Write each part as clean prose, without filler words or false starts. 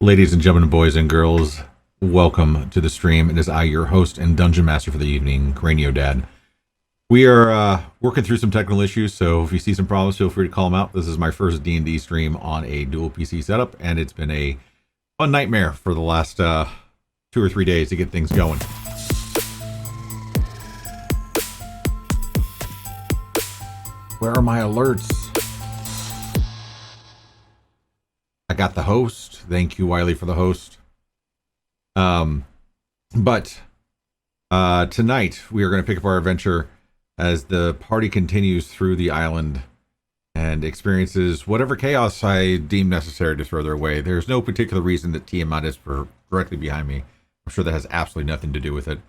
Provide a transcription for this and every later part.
Ladies and gentlemen, boys and girls, welcome to the stream. It is I, your host and dungeon master for the evening, Cranio Dad. We are working through some technical issues, so if you see some problems, feel free to call them out. This is my first D&D stream on a dual PC setup, and it's been a fun nightmare for the last 2 or 3 days to get things going. Where are my alerts? I got the host. Thank you, Wiley, for the host. But tonight we are going to pick up our adventure as the party continues through the island and experiences whatever chaos I deem necessary to throw their way. There's no particular reason that Tiamat is directly behind me. I'm sure that has absolutely nothing to do with it.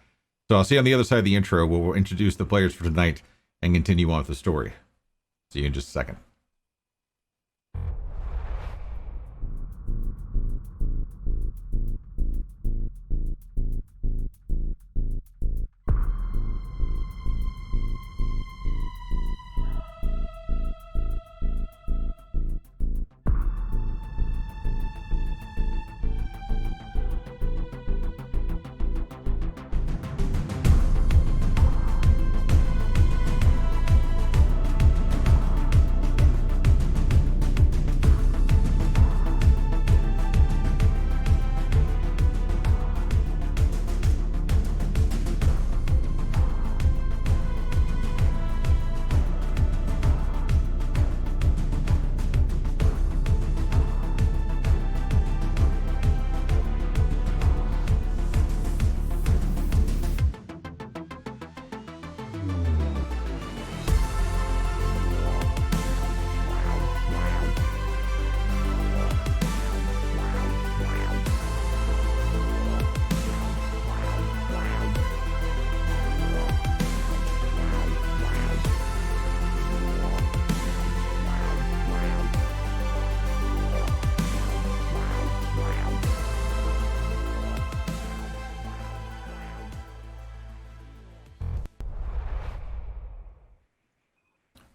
So I'll see you on the other side of the intro where we'll introduce the players for tonight and continue on with the story. See you in just a second.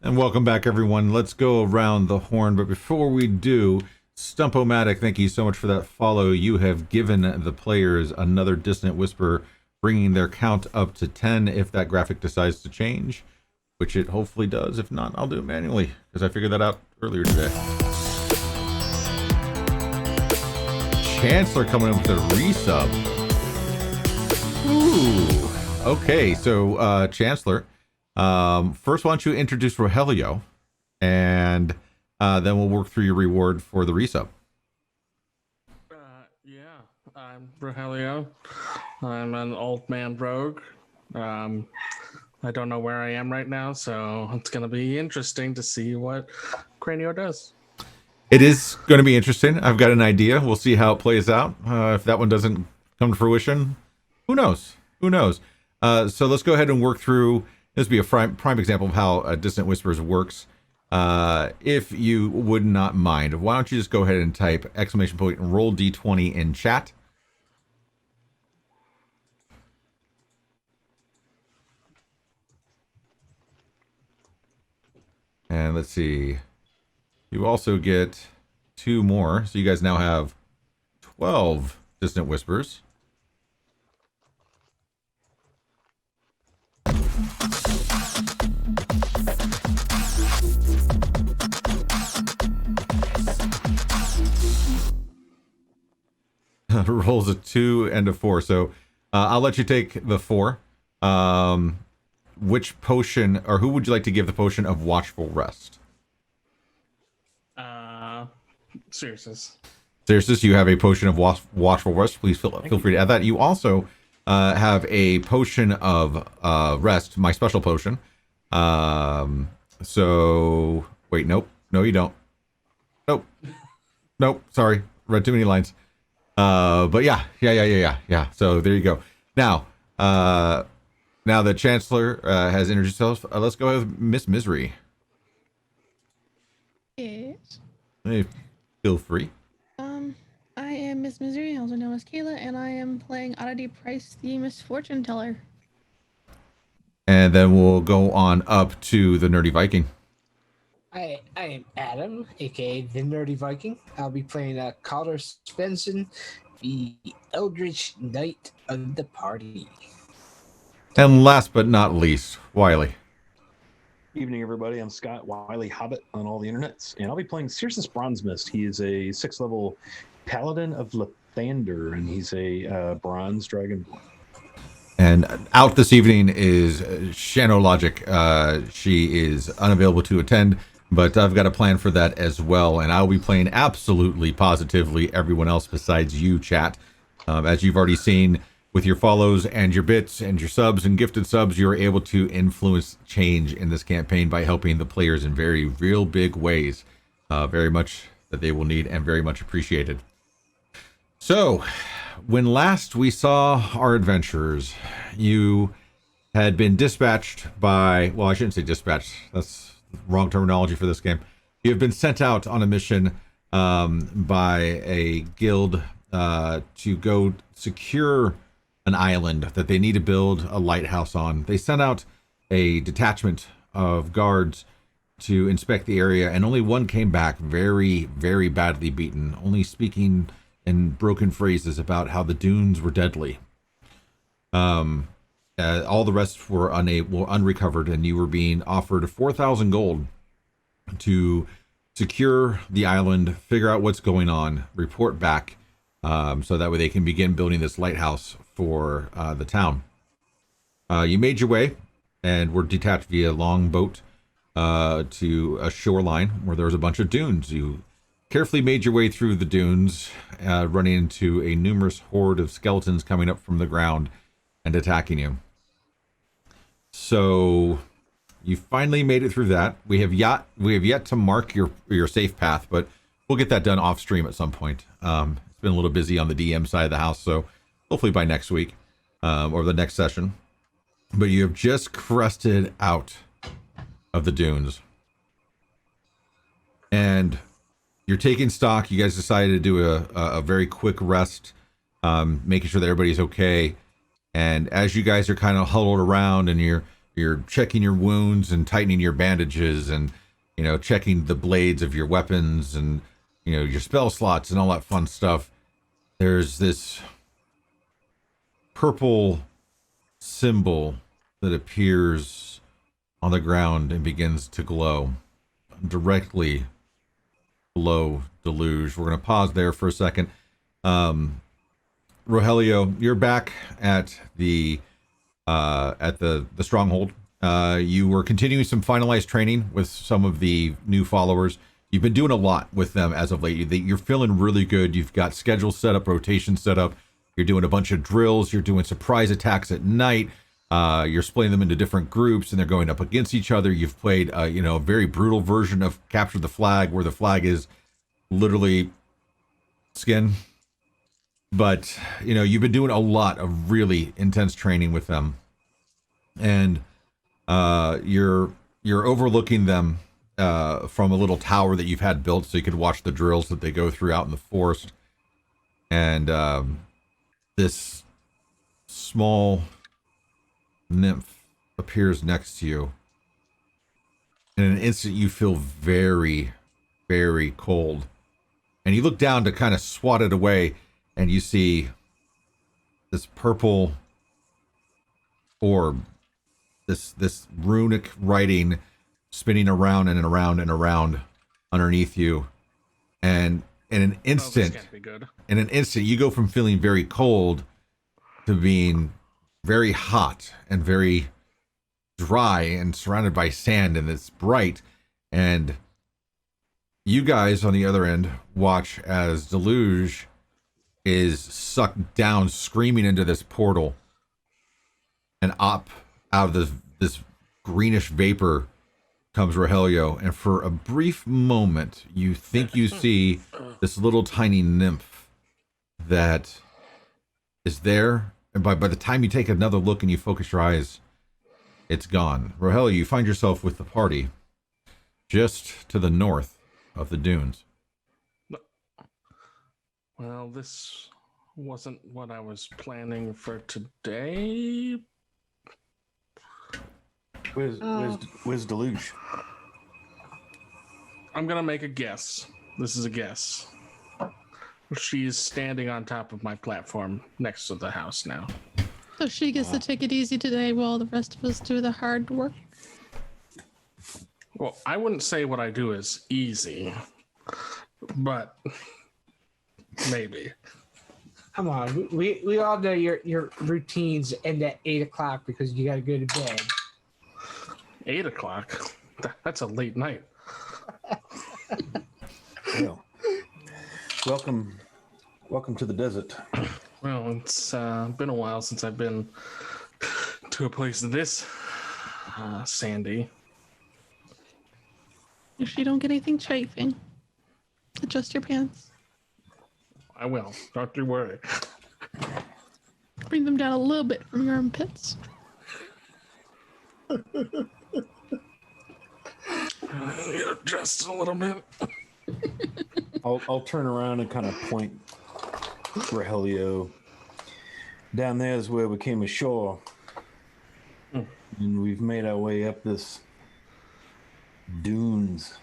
And welcome back, everyone. Let's go around the horn. But before we do, Stump-O-Matic, thank you so much for that follow. You have given the players another Dissonant Whisper, bringing their count up to 10 if that graphic decides to change, which it hopefully does. If not, I'll do it manually, because I figured that out earlier today. Chancellor coming in with a resub. Ooh. Okay, so Chancellor, first, why don't you introduce Rogelio, and then we'll work through your reward for the resub. Yeah, I'm Rogelio. I'm an old man rogue. I don't know where I am right now, so it's going to be interesting to see what Cranio does. It is going to be interesting. I've got an idea. We'll see how it plays out. If that one doesn't come to fruition, who knows? Who knows? So let's go ahead and work through. This would be a prime example of how Dissonant Whispers works. If you would not mind, why don't you just go ahead and type exclamation point and roll d20 in chat. And let's see. You also get 2 more. So you guys now have 12 Dissonant Whispers. Rolls a 2 and a 4, so I'll let you take the 4. Which potion, or who would you like to give the potion of Watchful Rest? Sirius. Sirius, you have a potion of Watchful Rest. Please feel free to add that. You also have a potion of rest, my special potion. So wait, nope, no, you don't. Nope. Sorry, read too many lines. But yeah. So there you go. Now the Chancellor has introduced herself. Let's go with Miss Misery. Yes. Hey, feel free. I am Miss Misery, also known as Kayla, and I am playing Oddity Price, the Misfortune Teller. And then we'll go on up to the Nerdy Viking. Hi, I am Adam, aka the Nerdy Viking. I'll be playing Calder Svensson, the Eldritch Knight of the party. And last but not least, Wiley. Evening, everybody. I'm Scott Wiley Hobbit on all the internets, and I'll be playing Circeus Bronzemist. He is a 6th level Paladin of Lathander, and he's a bronze dragonborn. And out this evening is Shano Logic. She is unavailable to attend, but I've got a plan for that as well. And I'll be playing absolutely, positively everyone else besides you, chat. As you've already seen with your follows and your bits and your subs and gifted subs, you're able to influence change in this campaign by helping the players in very real big ways. Very much that they will need and very much appreciated. So, when last we saw our adventurers, you had been dispatched by, well, I shouldn't say dispatched. That's wrong terminology for this game. You have been sent out on a mission by a guild to go secure an island that they need to build a lighthouse on. They sent out a detachment of guards to inspect the area, and only one came back very, very badly beaten, only speaking in broken phrases about how the dunes were deadly. All the rest were unrecovered, and you were being offered 4,000 gold to secure the island, figure out what's going on, report back, so that way they can begin building this lighthouse for the town. You made your way and were detached via longboat to a shoreline where there was a bunch of dunes. You carefully made your way through the dunes, running into a numerous horde of skeletons coming up from the ground and attacking you. So you finally made it through that. We have yet to mark your safe path, but we'll get that done off stream at some point. It's been a little busy on the DM side of the house, so hopefully by next week or the next session. But you have just crested out of the dunes, and you're taking stock. You guys decided to do a very quick rest, making sure that everybody's okay. And as you guys are kind of huddled around and you're checking your wounds and tightening your bandages and, checking the blades of your weapons and, your spell slots and all that fun stuff, there's this purple symbol that appears on the ground and begins to glow directly below Deluge. We're going to pause there for a second. Rogelio, you're back at the stronghold. You were continuing some finalized training with some of the new followers. You've been doing a lot with them as of late. You're feeling really good. You've got schedules set up, rotation set up. You're doing a bunch of drills. You're doing surprise attacks at night. You're splitting them into different groups, and they're going up against each other. You've played, a very brutal version of Capture the Flag, where the flag is literally skin. But, you've been doing a lot of really intense training with them. And you're overlooking them from a little tower that you've had built so you could watch the drills that they go through out in the forest. And this small nymph appears next to you. In an instant, you feel very, very cold. And you look down to kind of swat it away, and you see this purple orb, this runic writing spinning around and around and around underneath you. And in an instant, this can't be good. you go from feeling very cold to being very hot and very dry and surrounded by sand, and it's bright. And you guys on the other end watch as Deluge is sucked down, screaming into this portal, and up out of this greenish vapor comes Rogelio. And for a brief moment, you think you see this little tiny nymph that is there. And by the time you take another look and you focus your eyes, it's gone. Rogelio, you find yourself with the party just to the north of the dunes. Well, this wasn't what I was planning for today. Where's Deluge? I'm gonna make a guess. This is a guess. She's standing on top of my platform next to the house now. So she gets to take it easy today while the rest of us do the hard work. Well, I wouldn't say what I do is easy, but maybe. Come on, we all know your routines end at 8 o'clock because you got to go to bed. 8 o'clock? That's a late night. Well, welcome to the desert. Well, it's been a while since I've been to a place this sandy. If you don't get anything chafing, adjust your pants. I will. Don't you worry. Bring them down a little bit from your armpits. Just a little bit. I'll turn around and kind of point Rogelio. Down there is where we came ashore. And we've made our way up this dunes.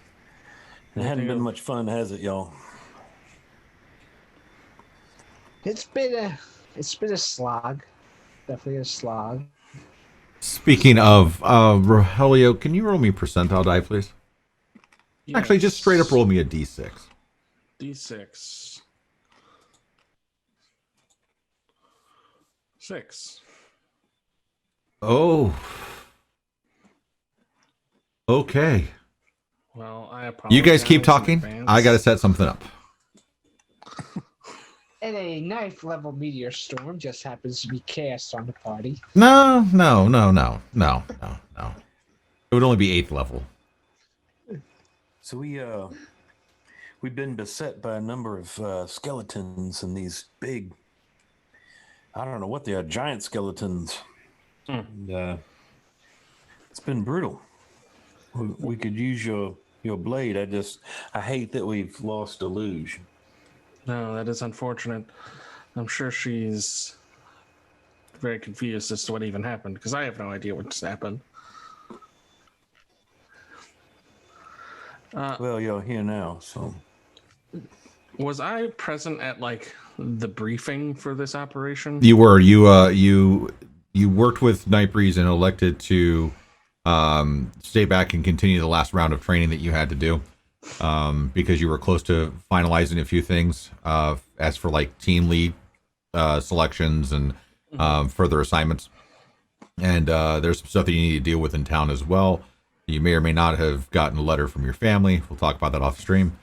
It hadn't been much fun, has it, y'all? It's been a slog. Definitely a slog. Speaking of Rogelio, can you roll me a percentile die, please? Yes. Actually, just straight up roll me a d6. D6. 6. Oh. Okay. Well, I apologize. You guys keep in talking. advance. I got to set something up. And a ninth level meteor storm just happens to be cast on the party. No. It would only be 8th level. So we've been beset by a number of skeletons and these big, I don't know what they are, giant skeletons. And, it's been brutal. We could use your blade. I hate that we've lost a luge. No, that is unfortunate. I'm sure she's very confused as to what even happened because I have no idea what just happened. Well, you're here now, so. Was I present at like the briefing for this operation? You were. You worked with Nightbreeze and elected to stay back and continue the last round of training that you had to do. Because you were close to finalizing a few things as for like team lead selections and further assignments. And there's some stuff that you need to deal with in town as well. You may or may not have gotten a letter from your family. We'll talk about that off stream.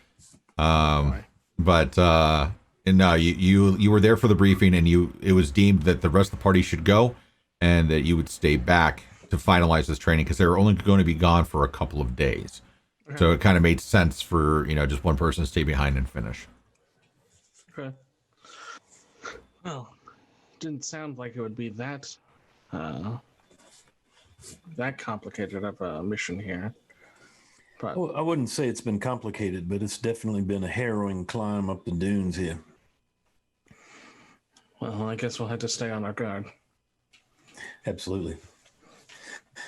But no, you were there for the briefing, and it was deemed that the rest of the party should go, and that you would stay back to finalize this training because they were only going to be gone for a couple of days. So it kind of made sense for, just one person to stay behind and finish. Okay. Well, didn't sound like it would be that complicated of a mission here. But Well, I wouldn't say it's been complicated, but it's definitely been a harrowing climb up the dunes here. well, I guess we'll have to stay on our guard. Absolutely.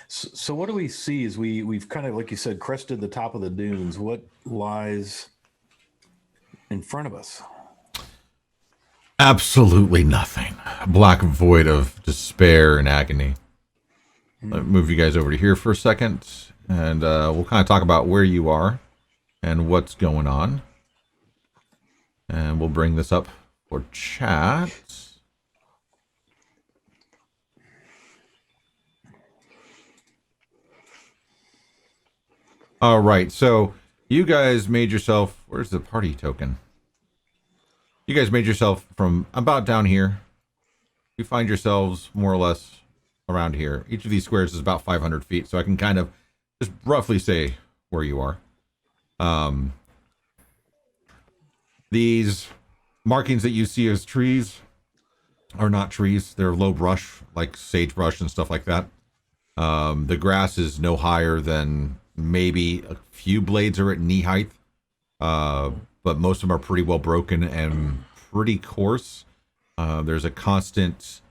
So what do we see as we've kind of, like you said, crested the top of the dunes? What lies in front of us? Absolutely nothing. A black void of despair and agony. Let me move you guys over to here for a second, and we'll kind of talk about where you are and what's going on. And we'll bring this up for chat. All right, so you guys made yourself, where's the party token? You guys made yourself from about down here. You find yourselves more or less around here. Each of these squares is about 500 feet, so I can kind of just roughly say where you are. These markings that you see as trees are not trees. They're low brush, like sagebrush and stuff like that. The grass is no higher than maybe a few blades are at knee height, but most of them are pretty well broken and pretty coarse. There's a constant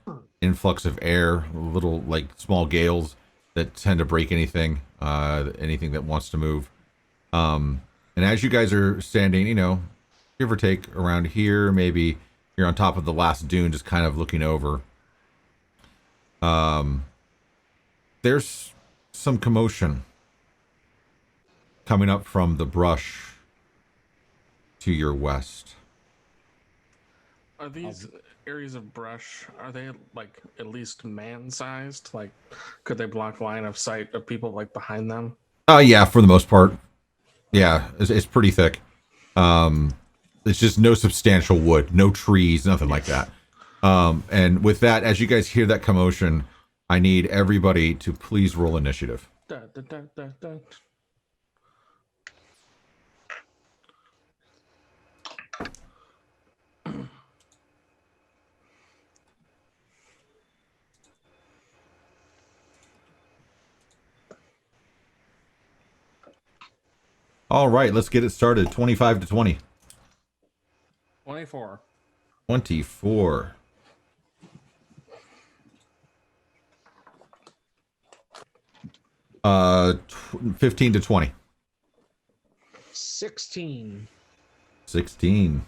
influx of air, little like small gales that tend to break anything that wants to move. And as you guys are standing, give or take around here, maybe you're on top of the last dune, just kind of looking over. There's some commotion coming up from the brush to your west. Are these areas of brush, are they like at least man-sized? Like, could they block line of sight of people like behind them? Yeah, for the most part. Yeah, it's pretty thick. It's just no substantial wood, no trees, nothing like that. And with that, as you guys hear that commotion, I need everybody to please roll initiative. Da, da, da, da, da. All right, let's get it started. 25 to 20. 24. 24. Uh, 15 to 20. 16. 16.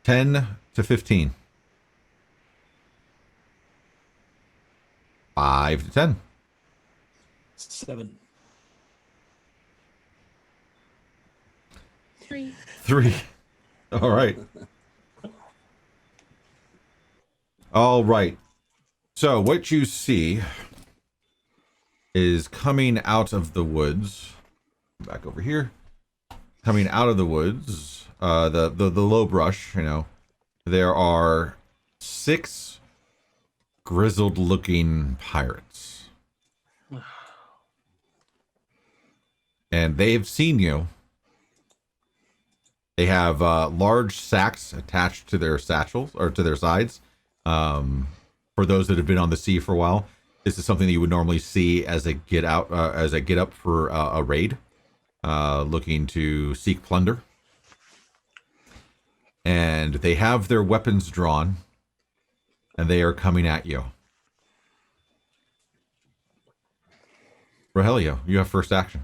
10 to 15. 5 to 10. 7. 3. 3. All right. All right. So what you see is coming out of the woods. Back over here. Coming out of the woods, the low brush, there are 6 grizzled looking pirates. And they've seen you. They have large sacks attached to their satchels or to their sides. For those that have been on the sea for a while, this is something that you would normally see as a get up for a raid, looking to seek plunder. And they have their weapons drawn, and they are coming at you. Rogelio, you have first action.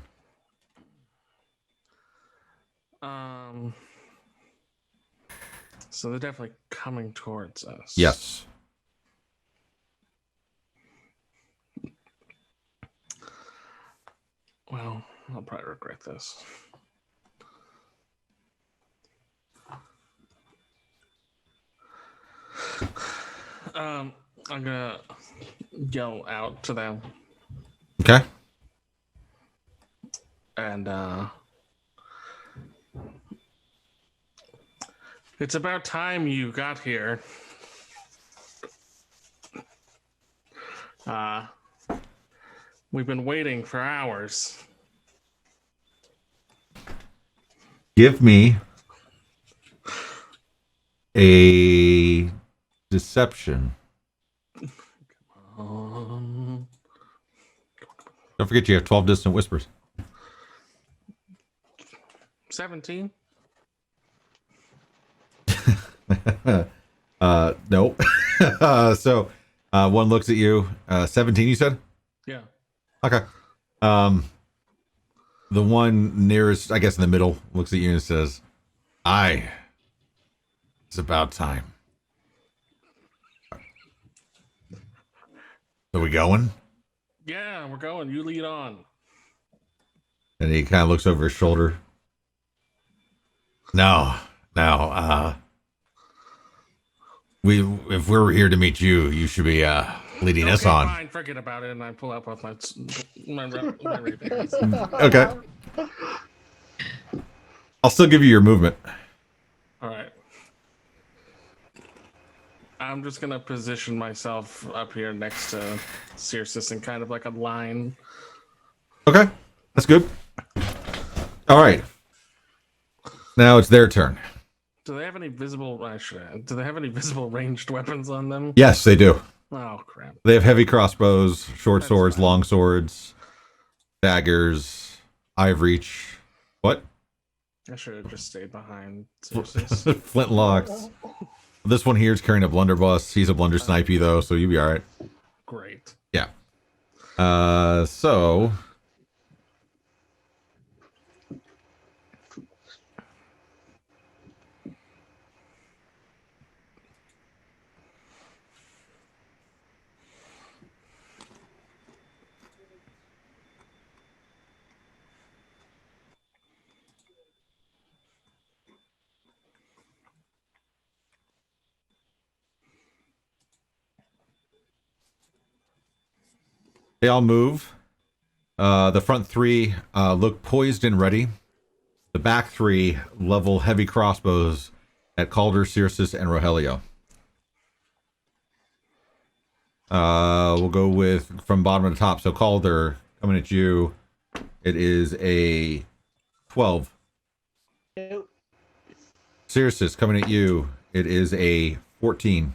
So they're definitely coming towards us. Yes. Well, I'll probably regret this. I'm gonna yell out to them. Okay. And it's about time you got here. We've been waiting for hours. Give me a deception. Don't forget you have 12 distant whispers. 17. Nope. So one looks at you. 17 you said? Yeah. Okay. The one nearest, I guess in the middle, looks at you and says, "Aye, it's about time. Are we going?" Yeah, we're going. You lead on. And he kind of looks over his shoulder. No. If we're here to meet you, you should be leading us on. Fine, forget about it. And I pull out both my rapiers. Okay. I'll still give you your movement. All right. I'm just gonna position myself up here next to Circe in kind of like a line. Okay, that's good. All right. Now it's their turn. Do they have any visible? Do they have any visible ranged weapons on them? Yes, they do. Oh crap! They have heavy crossbows, short That's swords, fine. long swords, daggers, eye of reach. What? I should have just stayed behind Circe. Flintlocks. This one here is carrying a blunderbuss. He's a blunder snipey though, so you'll be all right. Great. Yeah. So they all move. The front three look poised and ready. The back three level heavy crossbows at Calder, Cirrus, and Rogelio. We'll go with from bottom to top. So Calder coming at you. It is a 12. Nope. Cirrus coming at you. It is a 14.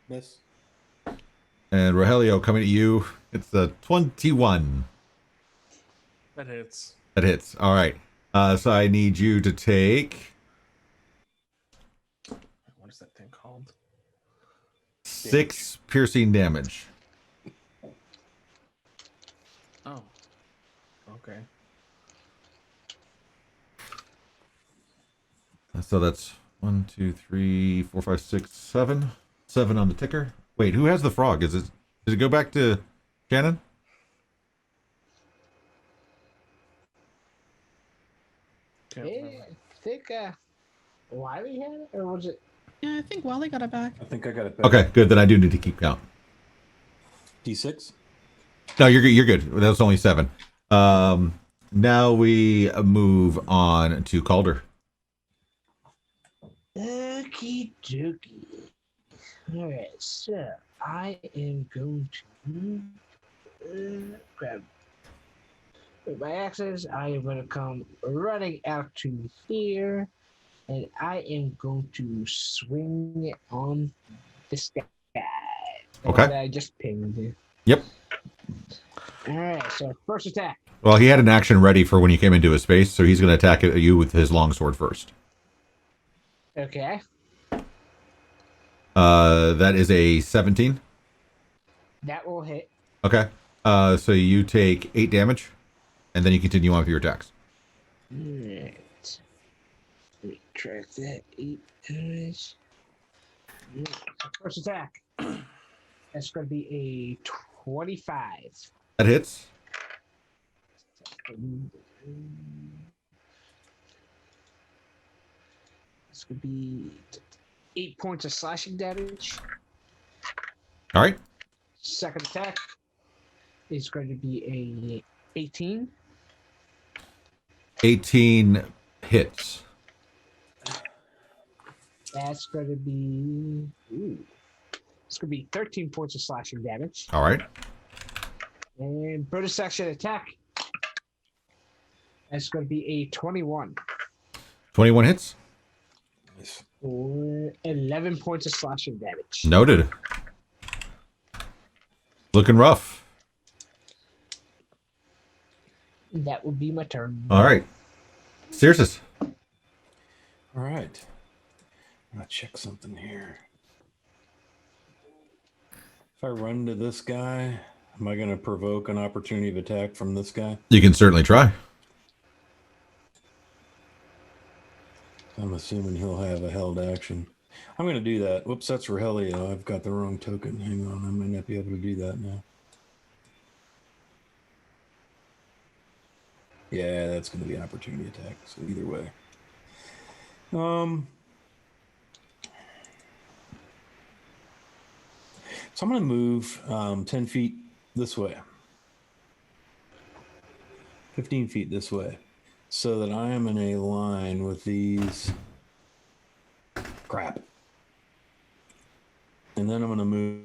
Miss. And Rogelio coming at you. It's a 21. That hits. That hits. All right. So I need you to take What is that thing called? 6 piercing damage. Oh. Okay. So that's 1, 2, 3, 4, 5, 6, 7. 7 on the ticker. Wait, who has the frog? Does it go back to Shannon? Can't Yeah, remember. I think Wiley had it, or was it? Yeah, I think Wally got it back. I think I got it back. Okay, good. Then I do need to keep count. D6. No, you're good. You're good. That was only 7. Now we move on to Calder. Okie dokie. Alright, so I am going to grab with my axes. I am going to come running out to here, and I am going to swing on this guy. Okay. That I just pinged. Yep. Alright, so first attack. Well, he had an action ready for when you came into his space, so he's going to attack at you with his longsword first. Okay. That is a 17. That will hit. Okay. So you take 8 damage, and then you continue on with your attacks. Alright. Let me track that. 8 damage. Alright, so first attack. That's going to be a 25. That hits. This could be 8 points of slashing damage. All right. Second attack is going to be a 18. 18 hits. That's going to be. Ooh. It's going to be 13 points of slashing damage. All right. And bonus action attack. That's going to be a 21. 21 hits. Nice. Or 11 points of slashing damage. Noted. Looking rough. That would be my turn. All right. Cirrus. All right. I'm going to check something here. If I run to this guy, am I going to provoke an opportunity of attack from this guy? You can certainly try. I'm assuming he'll have a held action. I'm going to do that. Whoops, that's Rogelio. I've got the wrong token. Hang on, I might not be able to do that now. Yeah, that's going to be an opportunity attack. So either way. So I'm going to move 10 feet this way. 15 feet this way. So that I am in a line with these. Crap. And then I'm going to move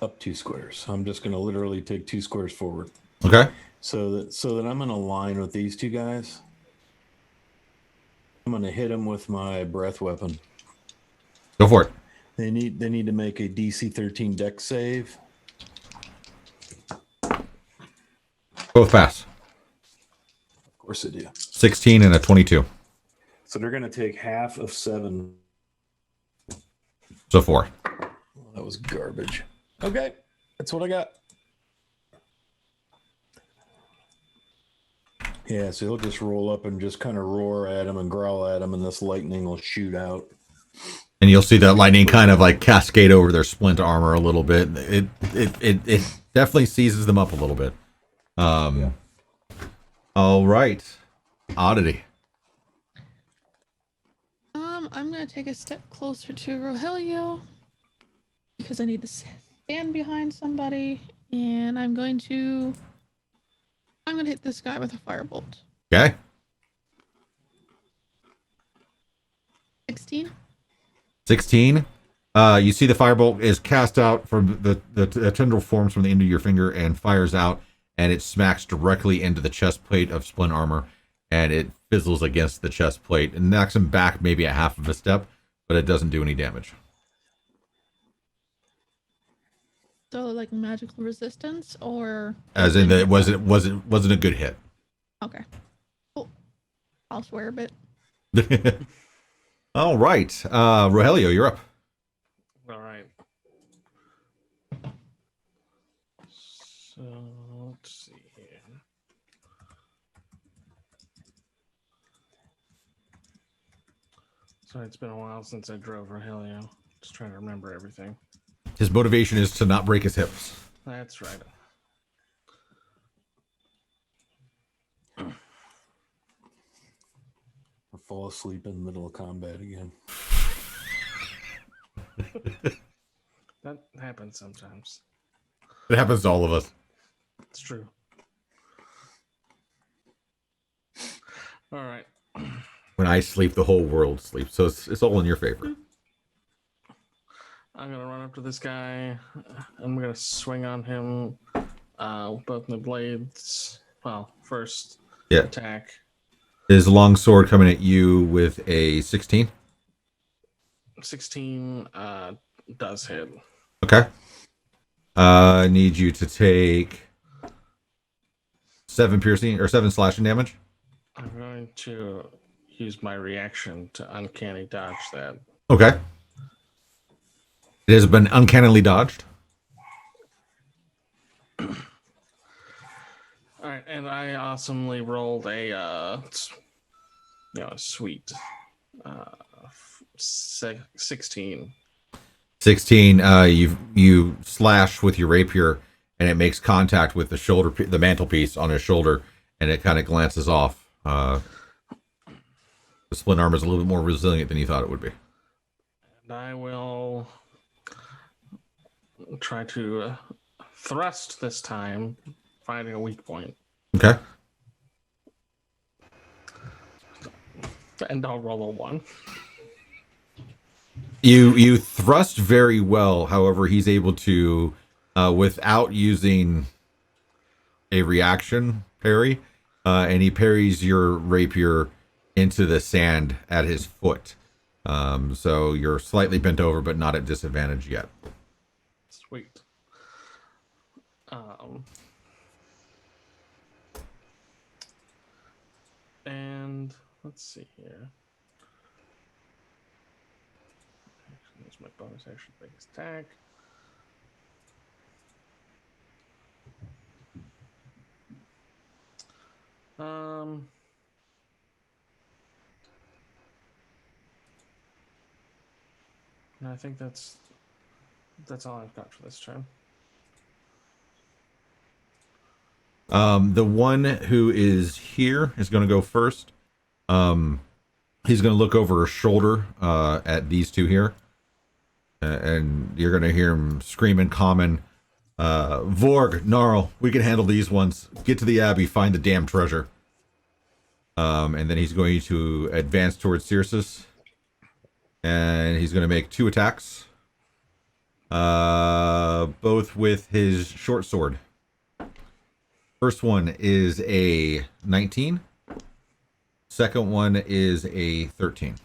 up 2 squares. I'm just going to literally take 2 squares forward. Okay. So that I'm in a line with these 2 guys. I'm going to hit them with my breath weapon. Go for it. They need to make a DC 13 dex save. Both pass. Of course they do. 16 and a 22. So they're going to take half of 7. So 4. Well, that was garbage. Okay. That's what I got. Yeah, so he'll just roll up and just kind of roar at him and growl at him, and this lightning will shoot out. And you'll see that lightning kind of like cascade over their splint armor a little bit. It definitely seizes them up a little bit. Yeah. All right, Oddity. I'm gonna take a step closer to Rogelio because I need to stand behind somebody, and I'm gonna hit this guy with a firebolt. Okay. 16. 16. You see the firebolt is cast out from the tendril forms from the end of your finger and fires out, and it smacks directly into the chest plate of splint armor, and it fizzles against the chest plate and knocks him back maybe a half of a step, but it doesn't do any damage. So like magical resistance, or As in that it wasn't a good hit. okay. Cool. I'll swear a bit. All right, Rogelio, you're up. All right. So let's see here. Sorry, it's been a while since I drove Rogelio. Just trying to remember everything. His motivation is to not break his hips. That's right. Or fall asleep in the middle of combat again. That happens sometimes. It happens to all of us. It's true. All right. When I sleep, the whole world sleeps, so it's all in your favor. I'm gonna run up to this guy. I'm gonna swing on him. Both my blades. Well, first attack. Is long sword coming at you with a 16? 16 does hit. Okay. I need you to take 7 piercing or 7 slashing damage. I'm going to use my reaction to uncanny dodge that. Okay. It has been uncannily dodged. All right, and I awesomely rolled a sweet 16. 16. You slash with your rapier, and it makes contact with the shoulder, the mantelpiece on his shoulder, and it kind of glances off. The splint armor is a little bit more resilient than you thought it would be. And I will try to thrust this time, finding a weak point. Okay. And I'll roll a 1. You thrust very well. However, he's able to, without using a reaction parry, and he parries your rapier into the sand at his foot. So you're slightly bent over, but not at disadvantage yet. Sweet. And let's see here. There's my bonus action, biggest attack. I think that's all I've got for this turn. The one who is here is going to go first. He's going to look over his shoulder at these two here. And you're going to hear him scream in common, Vorg, Gnarl, we can handle these ones. Get to the Abbey, find the damn treasure. And then he's going to advance towards Circe. And he's going to make 2 attacks. Both with his short sword. First one is a 19. Second one is a 13.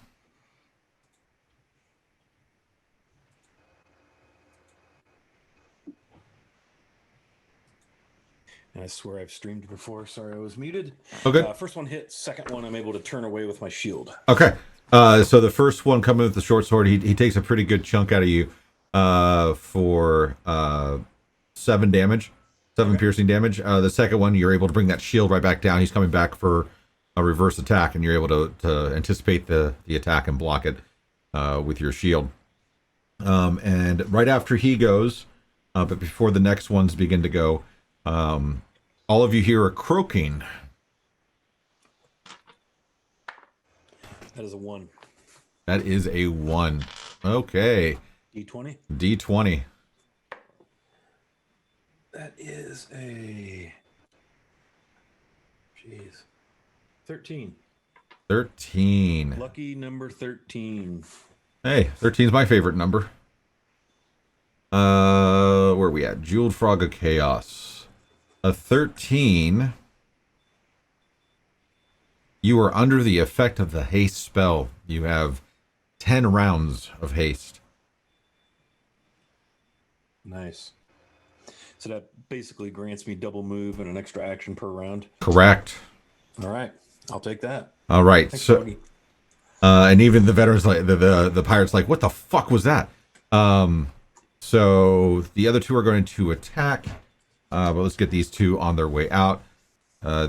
I swear I've streamed before. Sorry, I was muted. Okay. First one hit. Second one, I'm able to turn away with my shield. Okay. So the first one coming with the short sword, he takes a pretty good chunk out of you for 7 damage, 7 Okay. piercing damage. The second one, you're able to bring that shield right back down. He's coming back for a reverse attack, and you're able to anticipate the attack and block it with your shield. And right after he goes, but before the next ones begin to go, all of you here are croaking. That is a 1. That is a 1. Okay. D20. D20. That is a. Jeez. 13. 13. Lucky number 13. Hey, 13 is my favorite number. Where are we at? Jeweled Frog of Chaos. A 13. You are under the effect of the haste spell. You have 10 rounds of haste. Nice. So that basically grants me double move and an extra action per round. Correct. All right. I'll take that. All right. Thanks, So, Doggy. and even the veterans, like the pirates, like, what the fuck was that? So the other two are going to attack. But let's get these two on their way out.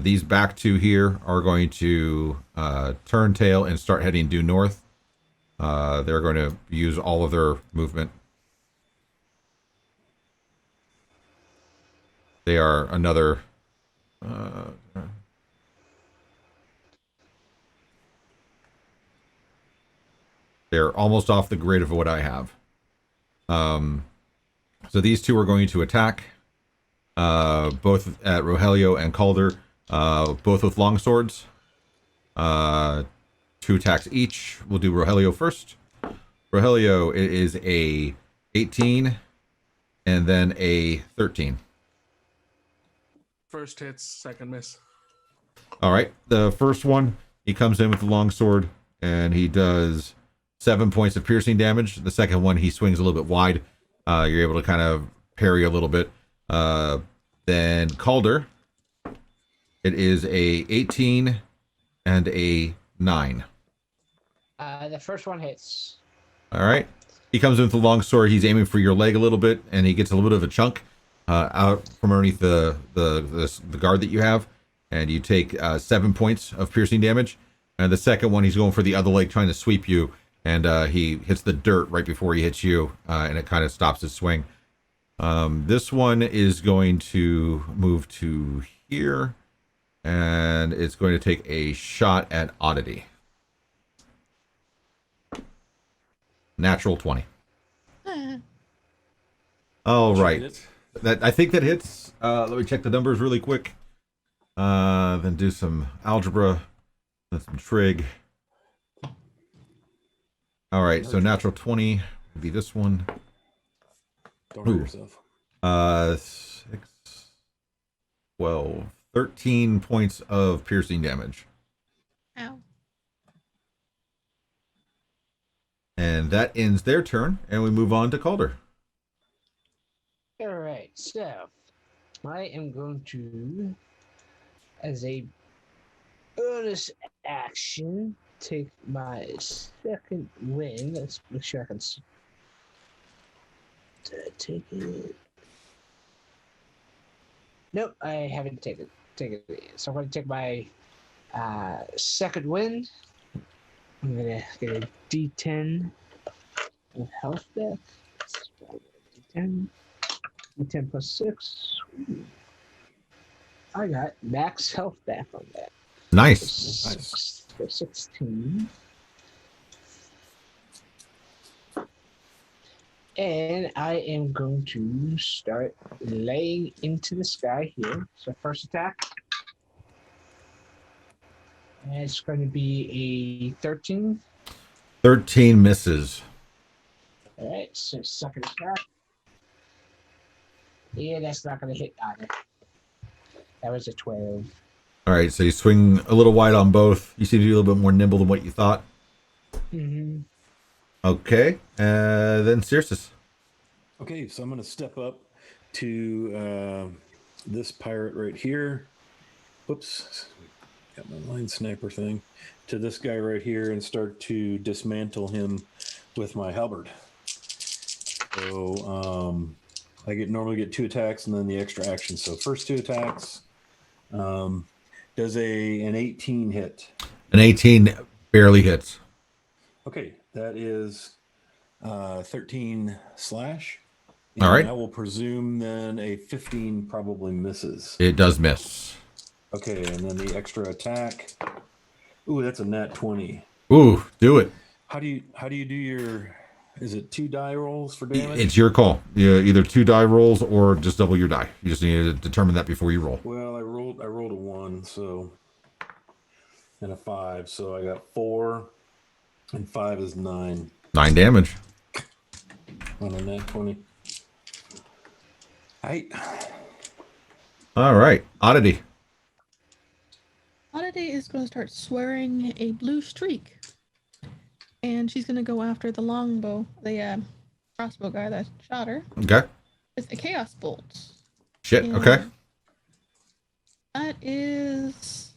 These back two here are going to turn tail and start heading due north. They're going to use all of their movement. They are another. They're almost off the grid of what I have. So these two are going to attack. Both at Rogelio and Calder, both with longswords. 2 attacks each. We'll do Rogelio first. Rogelio, it is a 18 and then a 13. First hits, second miss. All right. The first one, he comes in with the longsword and he does 7 points of piercing damage. The second one, he swings a little bit wide. You're able to kind of parry a little bit. Then Calder, it is a 18 and a 9. The first one hits. All right. He comes in with the long sword. He's aiming for your leg a little bit, and he gets a little bit of a chunk out from underneath the guard that you have, and you take 7 points of piercing damage. And the second one, he's going for the other leg, trying to sweep you, and he hits the dirt right before he hits you, and it kind of stops his swing. This one is going to move to here, and it's going to take a shot at Oddity. Natural 20. All right. I think that hits. Let me check the numbers really quick. Then do some algebra, then some trig. All right, so natural 20 would be this one. Don't hurt yourself. 6, 12, 13 points of piercing damage. Ow. And that ends their turn, and we move on to Calder. All right, so I am going to, as a bonus action, take my second win. Let's make sure I can take it. Nope, I haven't taken it. So I'm going to take my second win. I'm going to get a D10 of health back. D10. D10 plus 6. Ooh. I got max health back on that. Nice. For 16. And I am going to start laying into the sky here. So first attack. And it's going to be a 13. 13 misses. All right, so second attack. Yeah, that's not going to hit either. That was a 12. All right, so you swing a little wide on both. You seem to be a little bit more nimble than what you thought. Mm-hmm. Okay, then Circe. Okay, so I'm going to step up to this pirate right here. Whoops, got my line sniper thing. To this guy right here and start to dismantle him with my halberd. So I normally get 2 attacks and then the extra action. So first 2 attacks. Does an 18 hit? An 18 barely hits. Okay, that is 13 slash. All right. I will presume then a 15 probably misses. It does miss. Okay, and then the extra attack. Ooh, that's a nat 20. Ooh, do it. How do you do your? Is it 2 die rolls for damage? It's your call. Yeah, either 2 die rolls or just double your die. You just need to determine that before you roll. Well, I rolled a 1, so and a 5, so I got 4, and 5 is 9 9 damage. on a nat 20. All right, Oddity. Oddity is going to start swearing a blue streak. And she's going to go after the longbow, the crossbow guy that shot her, Okay. with a chaos bolt. Shit. And Okay. that is...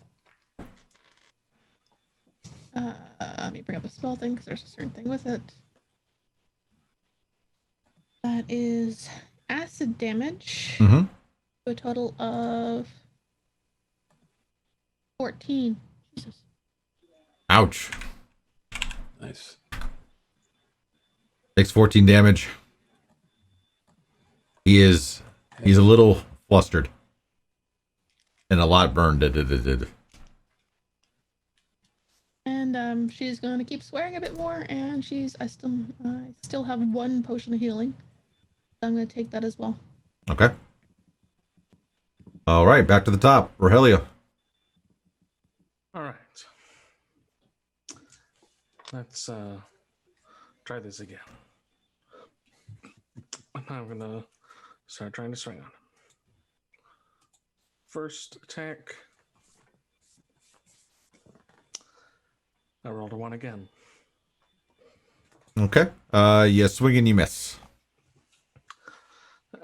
let me bring up a spell thing, because there's a certain thing with it. That is acid damage. Mm-hmm. To a total of 14. Jesus. Ouch. Nice. Takes 14 damage. He's a little flustered. And a lot burned. And she's going to keep swearing a bit more, and I still have 1 potion of healing. So I'm going to take that as well. Okay. All right, back to the top. Rogelio. All right. Let's try this again. I'm gonna start trying to swing on him. First attack. I rolled a 1 again. Okay. You swing and you miss.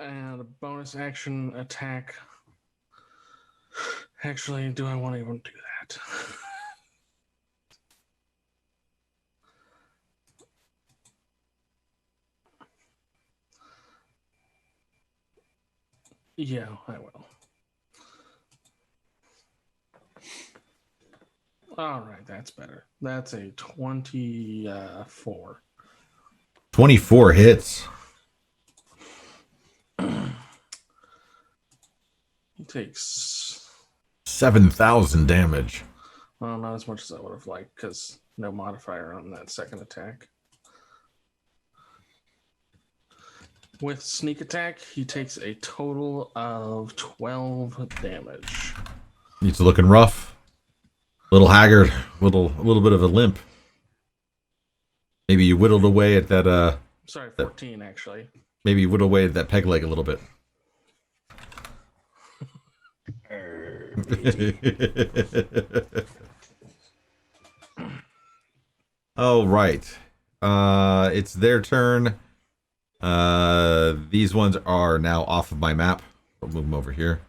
And a bonus action attack. Actually, do I want to even do that? Yeah, I will. All right, that's better. That's a 24. 24 hits. He takes 7,000 damage. well, not as much as I would have liked because no modifier on that second attack. With sneak attack, he takes a total of 12 damage. He's looking rough. Little haggard. A little bit of a limp. Maybe you whittled away at that Sorry, 14 actually. maybe you whittled away at that peg leg a little bit. All right. It's their turn. These ones are now off of my map. I'll move them over here.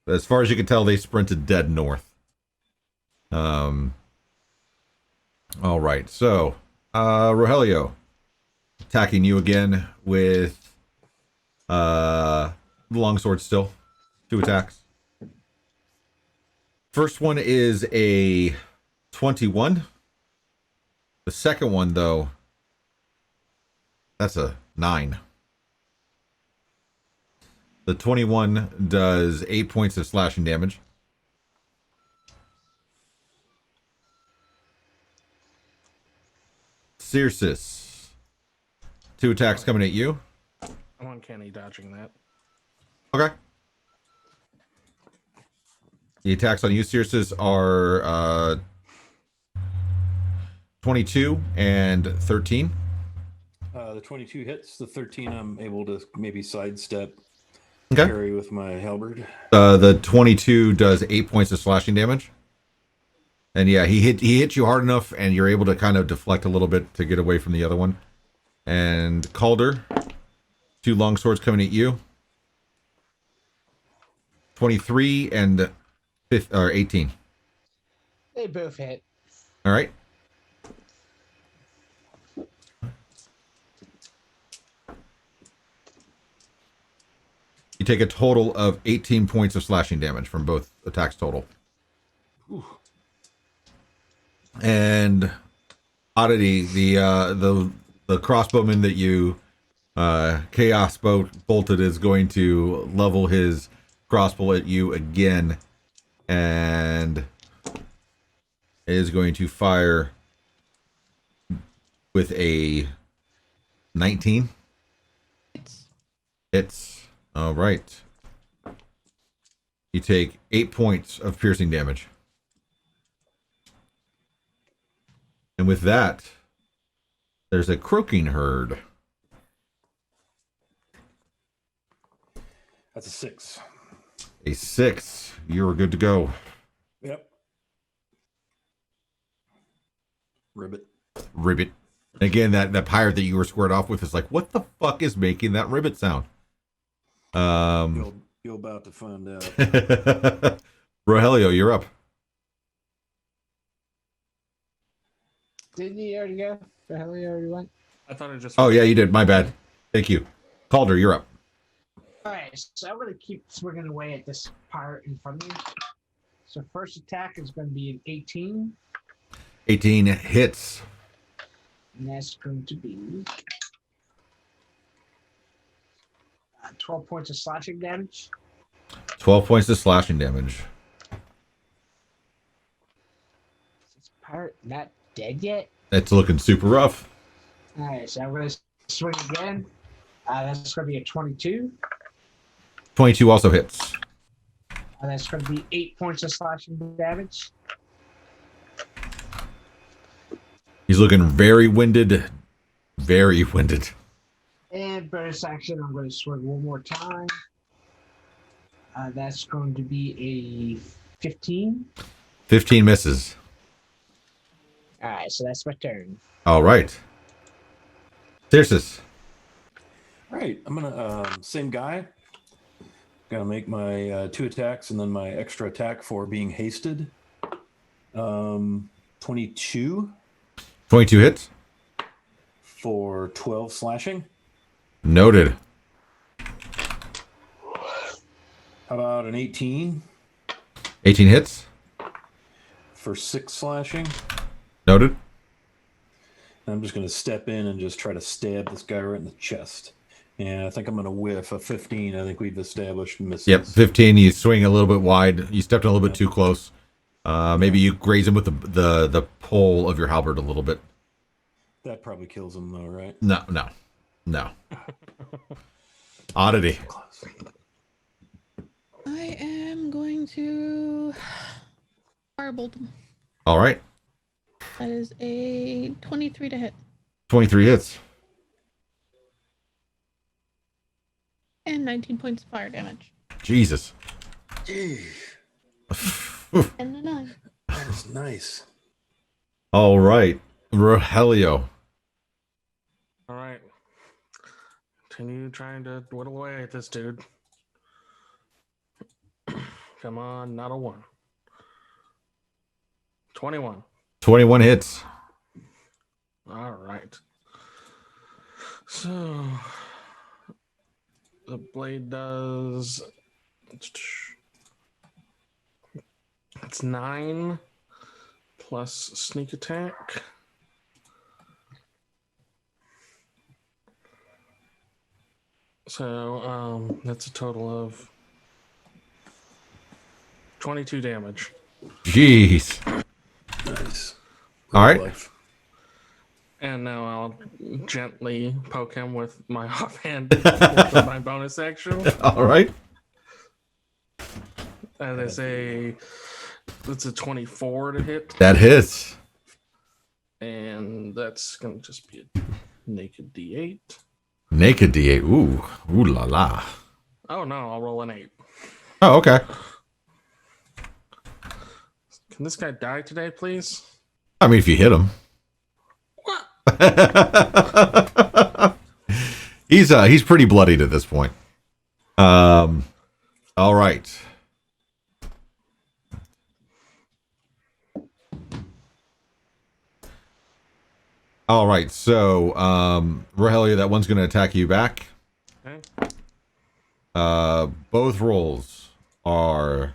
But as far as you can tell, they sprinted dead north. All right. So, Rogelio, attacking you again with the longsword still. 2 attacks. First one is a 21. The second one, though, that's a 9. The 21 does 8 points of slashing damage. Circe. 2 attacks coming at you. I'm uncanny dodging that. Okay. The attacks on you, Circe, are 22 and 13. The 22 hits. The 13 I'm able to maybe sidestep, Okay. carry with my halberd. The 22 does 8 points of slashing damage. And yeah, he hit you hard enough, and you're able to kind of deflect a little bit to get away from the other one. And Calder, 2 longswords coming at you. 23 and 18. They both hit. All right. You take a total of 18 points of slashing damage from both attacks total. Ooh. And Oddity, the crossbowman that you chaos bolted is going to level his crossbow at you again, and is going to fire with a 19. Hits. All right. You take 8 points of piercing damage. And with that, there's a croaking herd. That's a 6. A 6. You're good to go. Yep. Ribbit. Ribbit. Again, that pirate that you were squared off with is like, what the fuck is making that ribbit sound? You're about to find out. Rogelio, you're up. Didn't you already go? The hell you already went? I thought it just. Oh, yeah, you did. My bad. Thank you. Calder, you're up. Alright, so I'm going to keep swinging away at this pirate in front of me. So first attack is going to be an 18. 18 hits. And that's going to be 12 points of slashing damage. 12 points of slashing damage. Is this pirate not dead yet? It's looking super rough. Alright, so I'm going to swing again. That's going to be a 22. 22 also hits. That's going to be 8 points of slashing damage. He's looking very winded. Very winded. And bonus action, I'm going to swing one more time. That's going to be a 15. 15 misses. Alright, so that's my turn. All right. Tirsus. All right, I'm gonna same guy. Gonna make my 2 attacks and then my extra attack for being hasted. 22 22 hits. for 12 slashing. Noted. How about an 18 18 hits. for 6 slashing? Noted. I'm just gonna step in and just try to stab this guy right in the chest. And I think I'm gonna whiff a 15. I think we've established misses. Yep, 15. You swing a little bit wide. You stepped in a little bit too close. Maybe you graze him with the pole of your halberd a little bit. That probably kills him though, right? No. Oddity. Close. I am going to firebolt him. All right. That is a 23 to hit 23 hits. and 19 points of fire damage. Jesus. Gee, And a 9. that's nice. All right. Rogelio. All right. Continue trying to whittle away at this dude. Come on, not a 1. 21. 21 hits. All right. So the blade does. It's 9 plus sneak attack. So that's a total of 22 damage. Jeez. Nice. All right. Life. And now I'll gently poke him with my offhand with my bonus action. All right. And it's a 24 to hit. That hits. And that's gonna just be a naked D8. Naked D8. Ooh la la. Oh no, I'll roll an 8. Oh, okay. Can this guy die today, please? I mean, if you hit him. He's pretty bloodied at this point. All right. All right. So, Rogelio, that one's going to attack you back. Okay. Both rolls are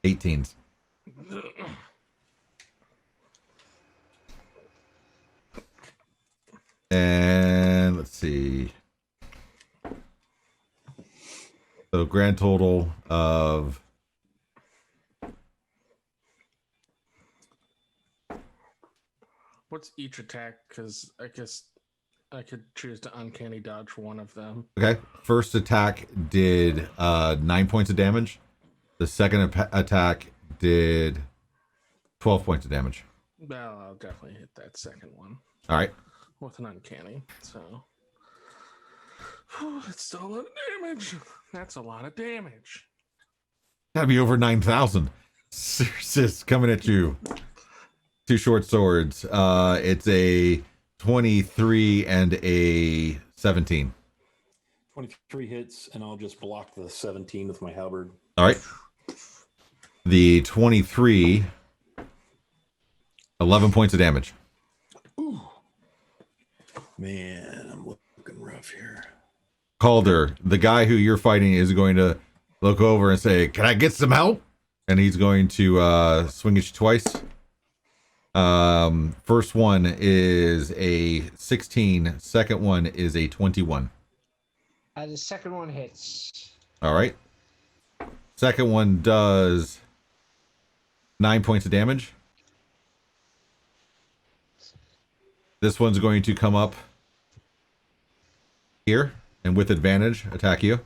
18s. And let's see. So grand total of What's each attack? Because I guess I could choose to uncanny dodge one of them. okay. First attack did 9 points of damage. The second attack did 12 points of damage. Well, I'll definitely hit that second one All right. with an uncanny. So that's still a lot of damage. That's a lot of damage. Gotta be over 9,000. Sis coming at you. Two short swords. It's a 23 and a 17. 23 hits, and I'll just block the 17 with my halberd. All right. The 23, 11 points of damage. Ooh. Man, I'm looking rough here. Calder, the guy who you're fighting, is going to look over and say, "Can I get some help?" And he's going to swing at you twice. First one is a 16. Second one is a 21. The second one hits. All right. Second one does 9 points of damage. This one's going to come up here and with advantage attack you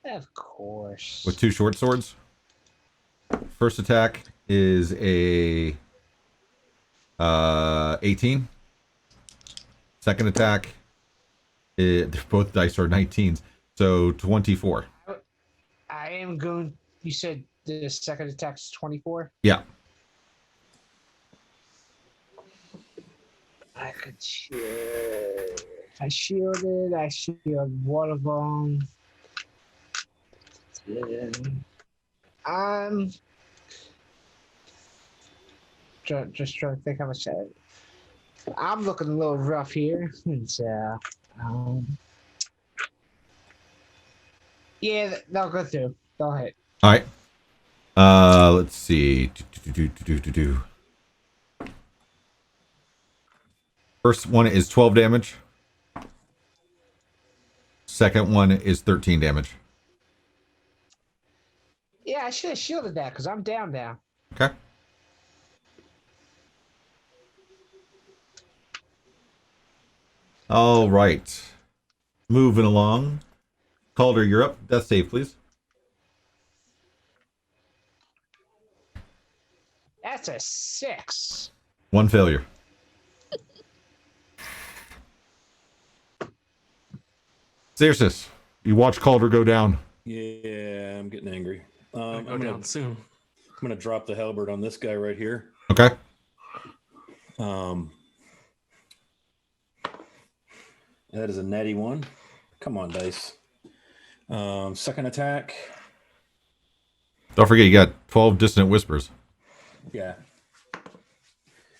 Of course. with two short swords. First attack is a 18. Second attack, both dice are 19s, so 24. I am going. You said the second attack's 24? Yeah. I could shield. I shielded. I shield one of them. I'm just trying to think how much I'm looking a little rough here. It's, yeah, they'll go through. They'll hit. All right. Let's see. First one is 12 damage. Second one is 13 damage. Yeah, I should have shielded that because I'm down now. Okay. All right. Moving along. Calder, you're up. Death save, please. That's a 6. One failure. Xerxes, you watch Calder go down. Yeah, I'm getting angry. I'll go down soon. I'm gonna drop the halberd on this guy right here. Okay. That is a natty 1. Come on, dice. Second attack. Don't forget, you got 12 dissonant whispers. Yeah.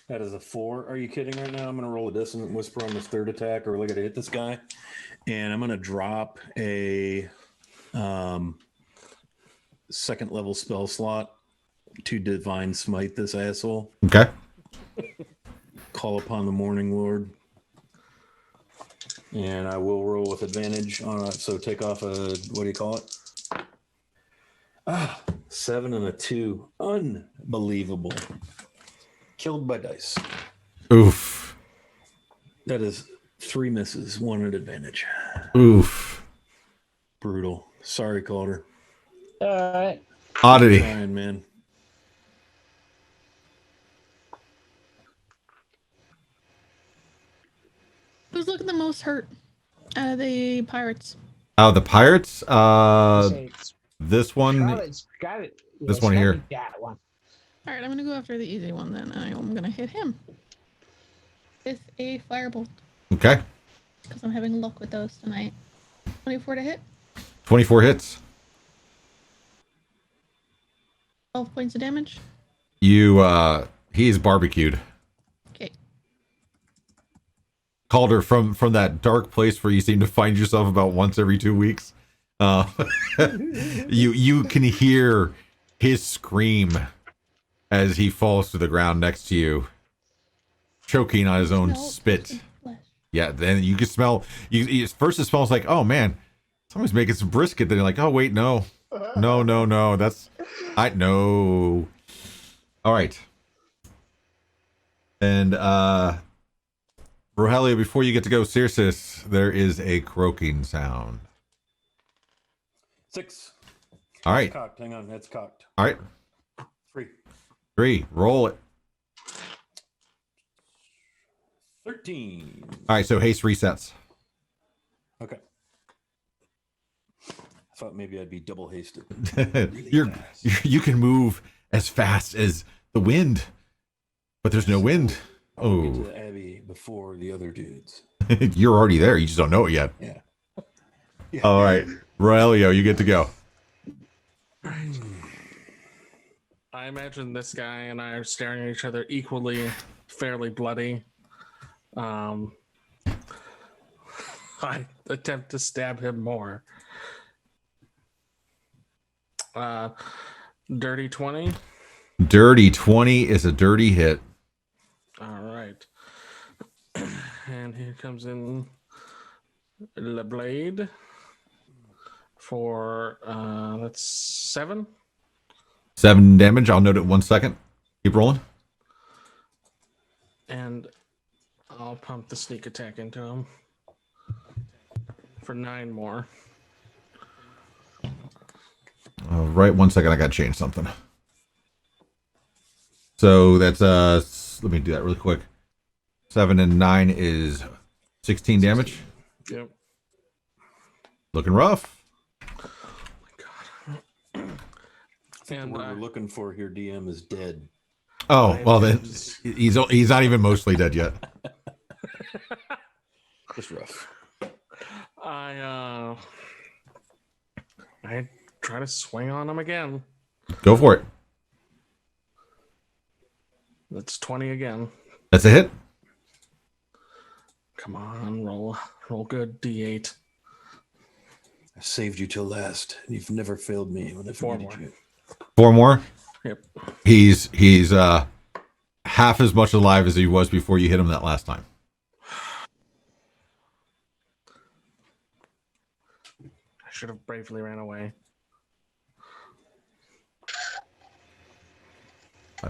That is a 4. Are you kidding right now? I'm going to roll a dissonant whisper on this third attack, or we're going to hit this guy. And I'm going to drop a second level spell slot to divine smite this asshole. Okay. Call upon the Morning Lord. And I will roll with advantage on it. So take off a, what do you call it? 7 and a 2. Unbelievable. Killed by dice. Oof. That is 3 misses, 1 at advantage. Oof. Brutal. Sorry, Calder. All right. Oddity. Trying, man. Who's looking the most hurt out of the pirates? Oh, the pirates? Say it's- This one. Charlotte's got it. Yeah, This it's one gotta here. be That one. All right, I'm gonna go after the easy one then. I'm gonna hit him with a firebolt Okay. because I'm having luck with those tonight. 24 to hit, 24 hits. 12 points of damage. He's barbecued. Okay. Calder, from that dark place where you seem to find yourself about once every 2 weeks, Uh, you can hear his scream as he falls to the ground next to you, choking on his own Smell spit. some flesh. Yeah, then you can smell. First it smells like, oh man, someone's making some brisket. Then you're like, oh wait, no, that's I no. All right, and Rogelio, before you get to go, Circes, there is a croaking sound. 6. All It's right, cocked. Hang on, it's cocked. all right, 3. 3, roll it. 13. All right, so haste resets. Okay. I thought maybe I'd be double hasted. You can move as fast as the wind, but there's no wind. I'll get to Oh, the Abbey before the other dudes. you're already there. You just don't know it yet. Yeah. All right, Rogelio, you get to go. I imagine this guy and I are staring at each other equally, fairly bloody. I attempt to stab him more. Dirty 20. Dirty 20 is a dirty hit. All right. And here comes in the blade for that's 7. 7 damage. I'll note it 1 second. Keep rolling. And I'll pump the sneak attack into him for 9 more. All right, 1 second. I got to change something. So that's let me do that really quick. 7 and 9 is 16 damage. Yep. Looking rough. Oh my god. I think the word we're looking for here, DM, is dead. Oh, well then he's not even mostly dead yet. Just rough. I try to swing on him again. Go for it. That's 20 again. That's a hit. Come on, roll good D8. I saved you till last. You've never failed me when I've 4 needed more. you. 4 more. Yep. He's half as much alive as he was before you hit him that last time. I should have bravely ran away.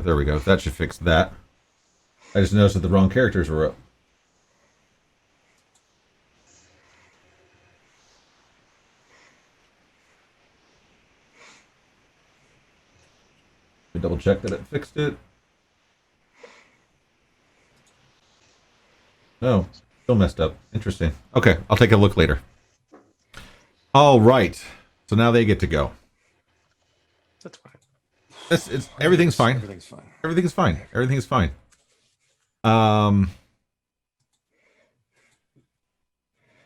There we go. That should fix that. I just noticed that the wrong characters were up. Let me double check that it fixed it. No, still messed up. Interesting. Okay, I'll take a look later. All right. So now they get to go. That's fine. Everything's fine. Everything's fine. Everything is fine. Everything is fine.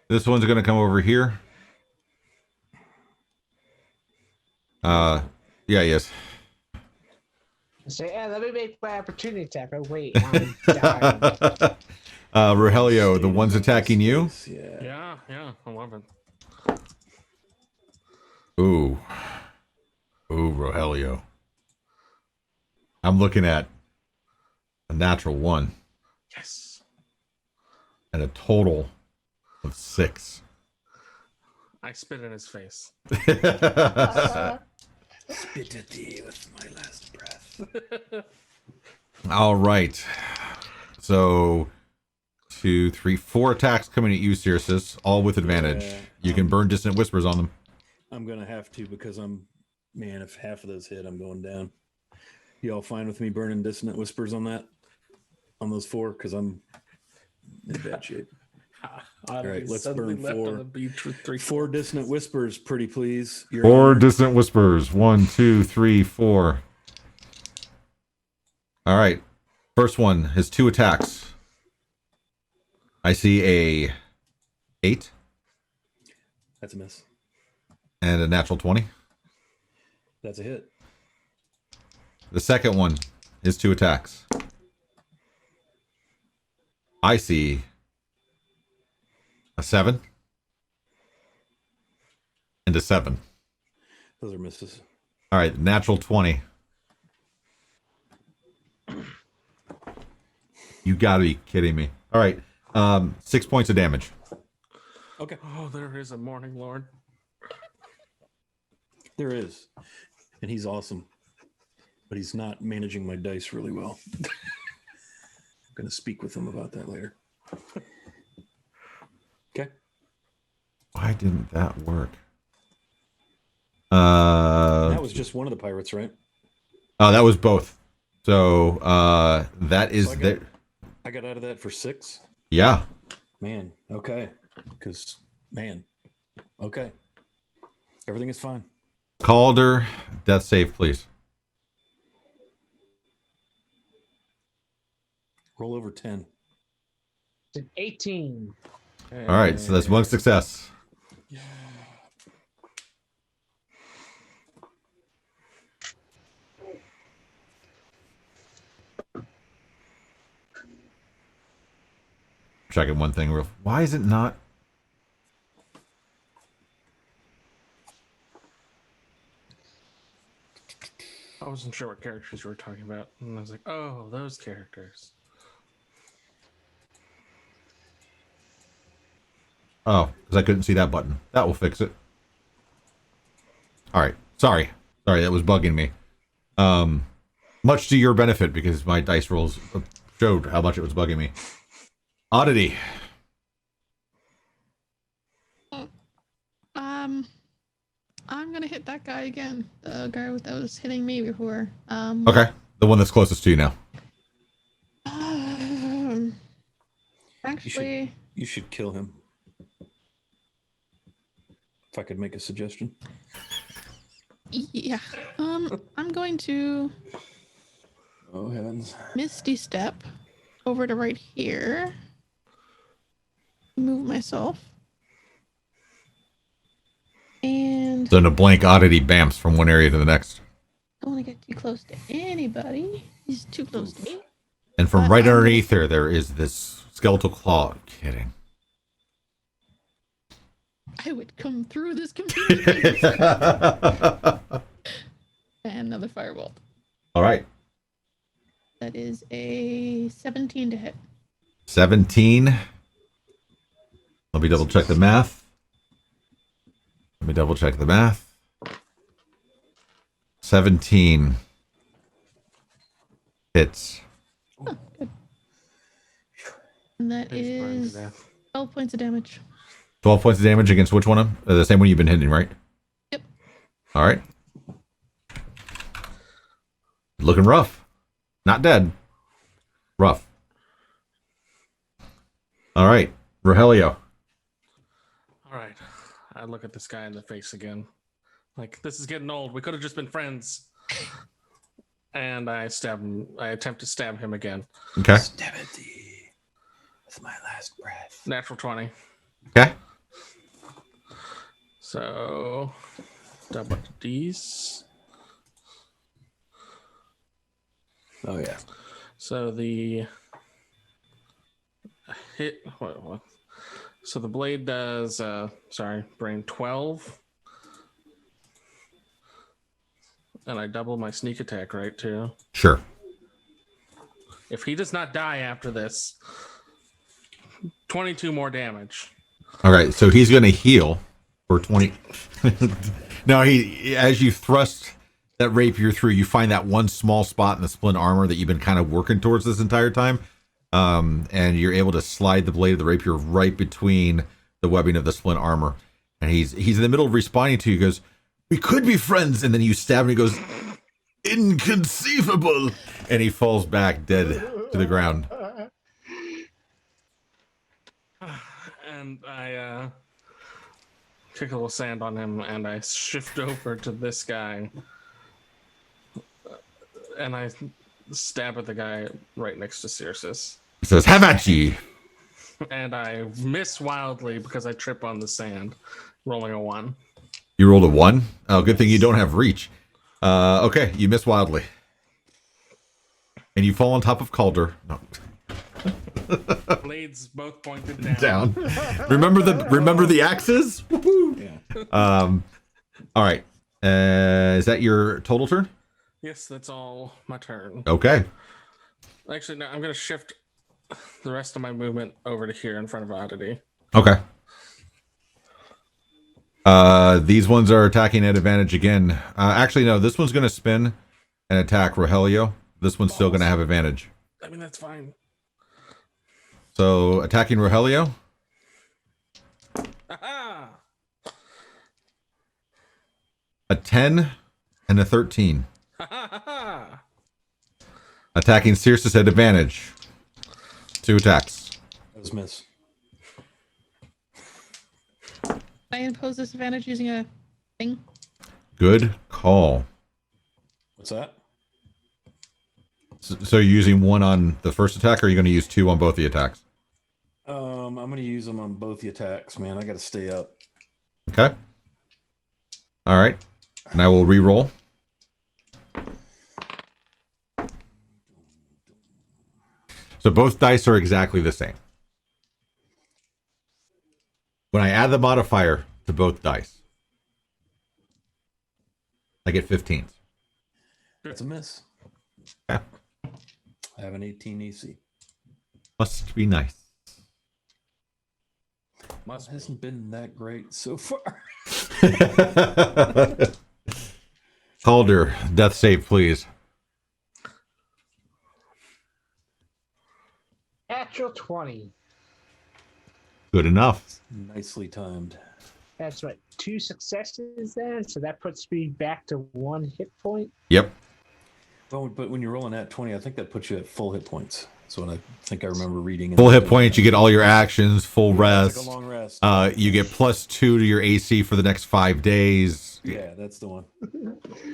This one's gonna come over here. Yeah, yes. Say, yeah, let me make my opportunity attack. Oh, wait, I'm dying. Rogelio, the ones attacking you. Yeah. Yeah, 11. Ooh, Rogelio. I'm looking at a natural 1 Yes. and a total of 6. I spit in his face. Spit at thee with my last breath. All right. So 2, 3, 4 attacks coming at you, Circes, all with advantage. Yeah, You can burn distant whispers on them. I'm gonna have to because if half of those hit, I'm going down. You all fine with me burning dissonant whispers on those 4? Because I'm in bad shape. All right, let's burn 4. On the beach with 3 4 dissonant whispers, pretty please. Your 4 Honor. distant whispers. 1, 2, 3, 4. All right. First one has 2 attacks. I see a 8 That's a miss. and a natural 20. That's a hit. The second one is 2 attacks. I see a 7 and to 7. Those are misses. All right, natural 20. You gotta be kidding me. All right, 6 points of damage. Okay. Oh, there is a Morning Lord. There is. And he's awesome. But he's not managing my dice really well. I'm going to speak with him about that later. Okay. Why didn't that work? That was just one of the pirates, right? Oh, that was both. So that is So there. I got out of that for 6. Yeah. Man, okay. Because, man, okay. Everything is fine. Calder, death save, please. Roll over 10. It's an 18. All right, so that's one success. Yeah. Checking one thing real. Why is it not? I wasn't sure what characters you were talking about. And I was like, oh, those characters. Oh, because I couldn't see that button. That will fix it. All right. Sorry, that was bugging me. Much to your benefit because my dice rolls showed how much it was bugging me. Oddity. I'm gonna hit that guy again. The guy that was hitting me before. Okay, the one that's closest to you now. Actually, You should kill him. If I could make a suggestion. yeah. I'm going to Oh, heavens. Misty Step over to right here. Move myself. And So in a blank oddity bamps from one area to the next. don't want to get too close to anybody. He's too close to me. And from right underneath there is this skeletal claw. I'm kidding. I would come through this computer. And another firebolt. All right. That is a 17 to hit. 17. Let me double check the math. 17 hits. Oh, good. And that Face burned to is death. 12 points of damage. 12 points of damage against which one? The same one you've been hitting, right? Yep. All right. Looking rough. Not dead. Rough. All right. Rogelio. All right. I look at this guy in the face again. Like, this is getting old. We could have just been friends. And I stab him. I attempt to stab him again. Okay. Stab at thee with my last breath. Natural 20. Okay. So, double D's. Oh, yeah. So the hit. What? So the blade does. Brain 12. And I double my sneak attack, right, too? Sure. If he does not die after this, 22 more damage. All right. So he's going to heal for 20. Now, as you thrust that rapier through, you find that one small spot in the splint armor that you've been kind of working towards this entire time. And you're able to slide the blade of the rapier right between the webbing of the splint armor. And he's in the middle of responding to you. He goes, "We could be friends." And then you stab him. He goes, "Inconceivable." And he falls back dead to the ground. And I kick a little sand on him, and I shift over to this guy. And I stab at the guy right next to Circes. He says, "Have at ye." And I miss wildly because I trip on the sand, rolling a 1. You rolled a 1? Oh, good thing you don't have reach. Okay, you miss wildly. And you fall on top of Calder. No. Blades both pointed down. Down. Remember the axes? Woo-hoo. Yeah. All right. Is that your total turn? Yes, that's all my turn. Okay. Actually, no, I'm going to shift the rest of my movement over to here in front of Oddity. Okay. These ones are attacking at advantage again. Actually, no. This one's going to spin and attack Rogelio. This one's still going to have advantage. I mean, that's fine. So attacking Rogelio. Aha! A 10 and a 13. Ha ha ha! Attacking Circe at advantage. 2 attacks. That was miss. I impose this advantage using a thing. Good call. What's that? So you're using 1 on the first attack, or are you going to use 2 on both the attacks? I'm going to use them on both the attacks, man. I got to stay up. Okay. All right. And I will re-roll. So both dice are exactly the same. When I add the modifier to both dice, I get 15. That's a miss. Yeah. I have an 18 AC. Must be nice. Must hasn't been that great so far. Calder, death save, please. Natural 20. Good enough. Nicely timed. That's what, 2 successes then? So that puts me back to 1 hit point? Yep. Well, but when you're rolling at 20, I think that puts you at full hit points. That's what I think I remember reading. Full hit points, you get all your actions, full Take rest. a long rest. You get +2 to your AC for the next 5 days. Yeah, that's the one.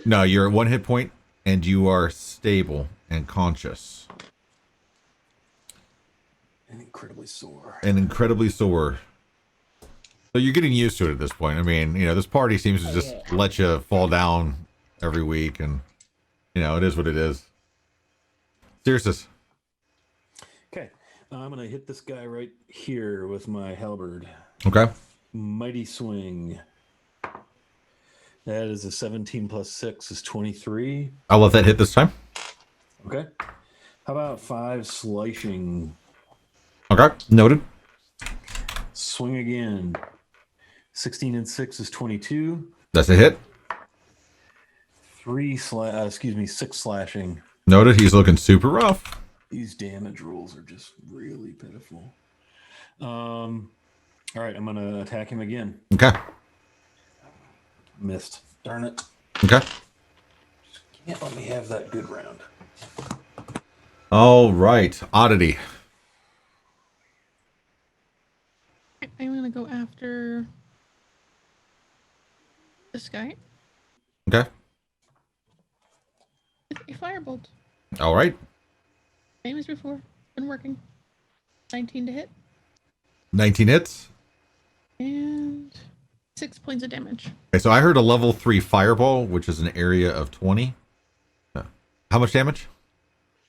No, you're at 1 hit point, and you are stable and conscious. And incredibly sore. And incredibly sore. So you're getting used to it at this point. I mean, this party seems to just let you fall down every week, and, it is what it is. Circe. Okay, I'm going to hit this guy right here with my halberd. Okay. Mighty swing. That is a 17 plus 6 is 23. I'll let that hit this time. Okay. How about 5 slicing? Okay. Noted. Swing again. 16 and 6 is 22. That's a hit. 6 slashing. Noted. He's looking super rough. These damage rolls are just really pitiful. All right, I'm gonna attack him again. Okay. Missed. Darn it. Okay. Can't let me have that good round. All right. Oddity. I'm gonna go after this guy. Okay. With a firebolt. All right. Same as before. Been working. 19 to hit. 19 hits. And 6 points of damage. Okay, so I heard a level 3 fireball, which is an area of 20. How much damage?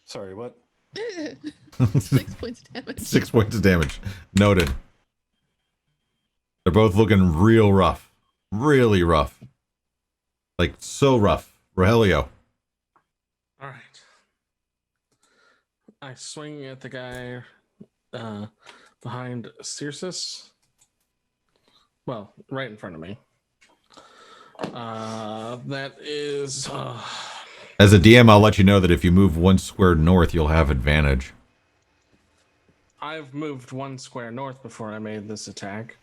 Sorry, what? 6 points of damage. 6 points of damage. Noted. They're both looking real rough. Really rough. Like, so rough. Rogelio. All right. I swing at the guy behind Circe. Well, right in front of me. That is... As a DM, I'll let you know that if you move 1 square north, you'll have advantage. I've moved 1 square north before I made this attack.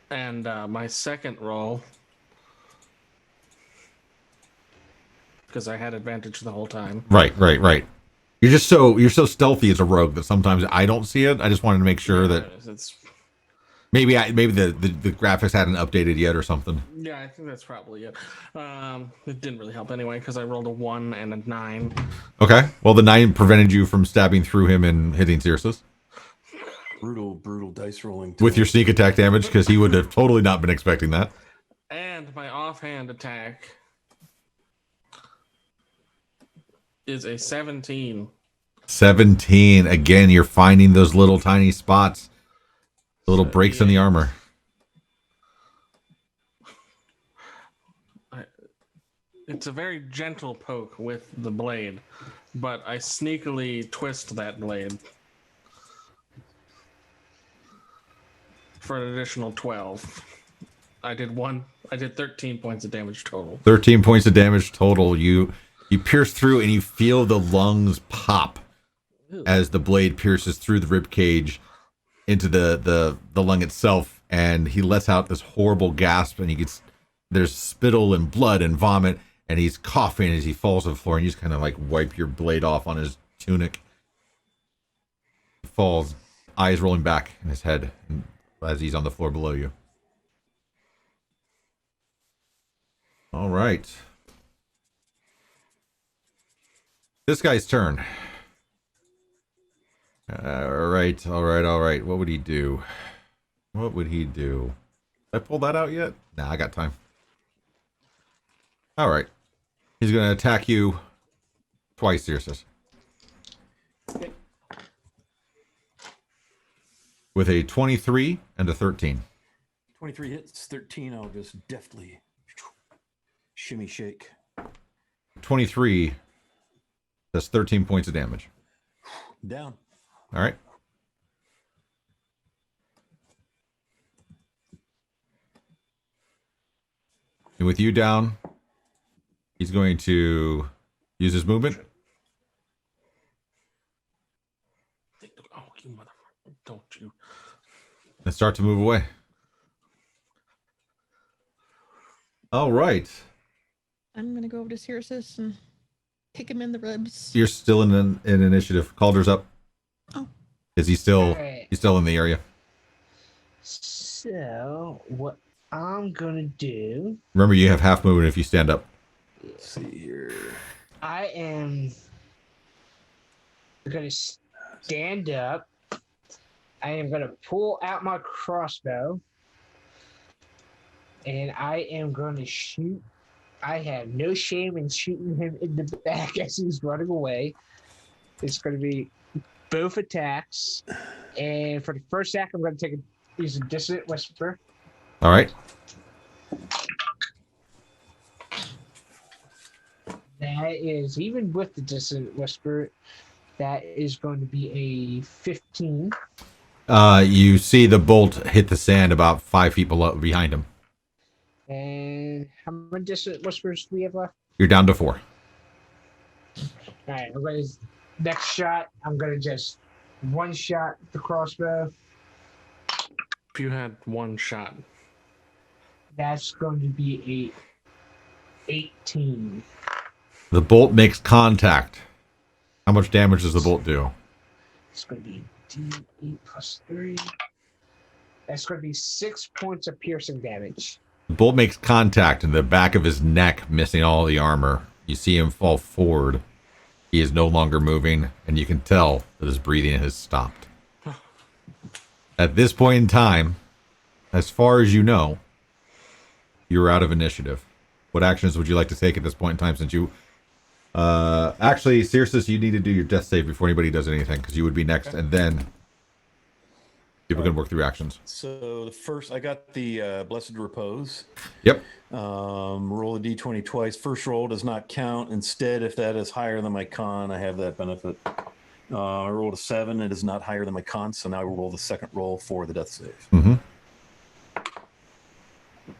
And my second roll, because I had advantage the whole time. Right. You're so stealthy as a rogue that sometimes I don't see it. I just wanted to make sure that It's, maybe the graphics hadn't updated yet or something. yeah, I think that's probably it. It didn't really help anyway because I rolled a 1 and a 9. Okay. Well, the 9 prevented you from stabbing through him and hitting Circe Brutal dice rolling. with your sneak attack damage, because he would have totally not been expecting that. And my offhand attack is a 17. 17. Again, you're finding those little tiny spots, the little breaks in the armor. It's a very gentle poke with the blade, but I sneakily twist that blade for an additional 12. I did 13 points of damage total. 13 points of damage total. You pierce through and you feel the lungs pop as the blade pierces through the rib cage into the lung itself, and he lets out this horrible gasp, and there's spittle and blood and vomit, and he's coughing as he falls to the floor, and you just kind of like wipe your blade off on his tunic. He falls, eyes rolling back in his head as he's on the floor below you. All right. This guy's turn. All right. What would he do? Did I pull that out yet? Nah, I got time. All right. He's going to attack you twice, Circe. Okay. With a 23 and a 13. 23 hits, 13. I'll just deftly shimmy shake. 23. That's 13 points of damage. Down. All right. And with you down, he's going to use his movement. Oh, you motherfucker. Don't you. And start to move away. All right. I'm gonna go over to Circe and kick him in the ribs. You're still in initiative. Calder's up. Oh. Is he still Alright. he's still in the area? So, what I'm gonna do, Remember, you have half movement if you stand up. Let's see here. I am gonna stand up. I am gonna pull out my crossbow. And I am gonna shoot. I have no shame in shooting him in the back as he's running away. It's gonna be both attacks. And for the first attack, I'm gonna use a dissonant whisper. All right. That is, even with the dissonant whisper, that is going to be a 15. You see the bolt hit the sand about 5 feet behind him. And how many dissonant whispers do we have left? You're down to 4. Alright, next shot, I'm gonna just one shot the crossbow. If you had one shot. That's going to be a 18. The bolt makes contact. How much damage does the bolt do? It's going to be D8 plus 3. That's going to be 6 points of piercing damage. The bolt makes contact in the back of his neck, missing all the armor. You see him fall forward. He is no longer moving, and you can tell that his breathing has stopped. At this point in time, as far as you know, you're out of initiative. What actions would you like to take at this point in time, since you... actually, Circe, you need to do your death save before anybody does anything, because you would be next, and then people can work through actions. So the first, I got the Blessed Repose. Yep. Roll a d20 twice. First roll does not count. Instead, if that is higher than my con, I have that benefit. I rolled a 7. It is not higher than my con, so now I roll the second roll for the death save. Mm-hmm.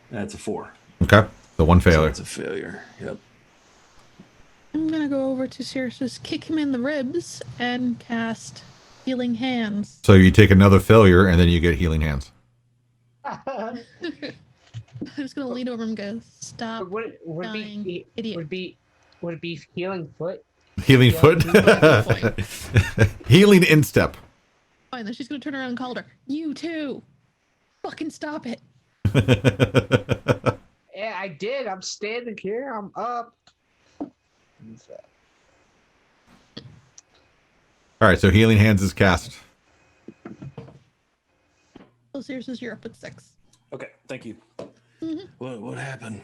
That's a 4. Okay. So one So failure. that's a failure. Yep. I'm gonna go over to Circe, kick him in the ribs, and cast Healing Hands. So you take another failure, and then you get healing hands. I'm just gonna lean over and go, stop. would it dying, be idiot. would it be healing foot? Healing Yeah, foot? good Healing instep. Fine, then she's gonna turn around and call her. You too! Fucking stop it! Yeah, I did. I'm standing here. I'm up. All right, so healing hands is cast. So Circe, you're up at 6. Okay. Thank you. Mhm. What happened?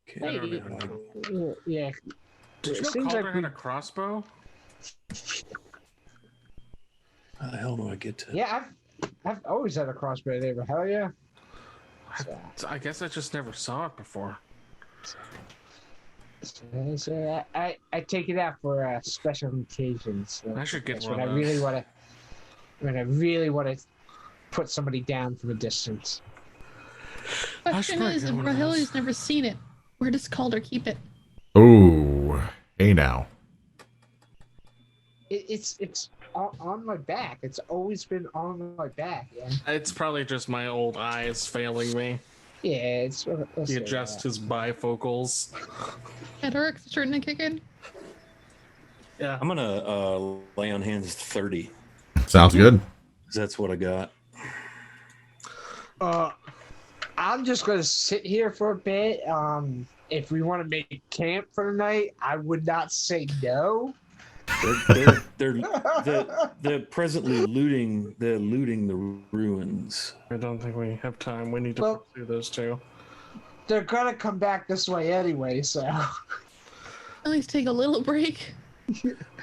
Okay. I don't know. Yeah. Did you know Seems Calder like had we- a crossbow? How the hell do I get to? Yeah, I've always had a crossbow there, but hell yeah. I guess I just never saw it before. So I take it out for special occasions. So I should get that's one when of I really those. want to. When I really want to put somebody down from a distance. I should Question probably is, get if one of those. Rohelia's never seen it, where does Calder keep it? Oh, hey now. It's on my back. It's always been on my back. Yeah. It's probably just my old eyes failing me. Yeah. It's. He adjusts his bifocals. Cataracts starting to kick in. Yeah. I'm gonna lay on hands 30. Sounds good. 'Cause that's what I got. I'm just gonna sit here for a bit. If we want to make camp for the night, I would not say no. They're presently looting. They're looting the ruins. I don't think we have time. We need to Well- pursue those two. They're gonna come back this way anyway, so. At least take a little break.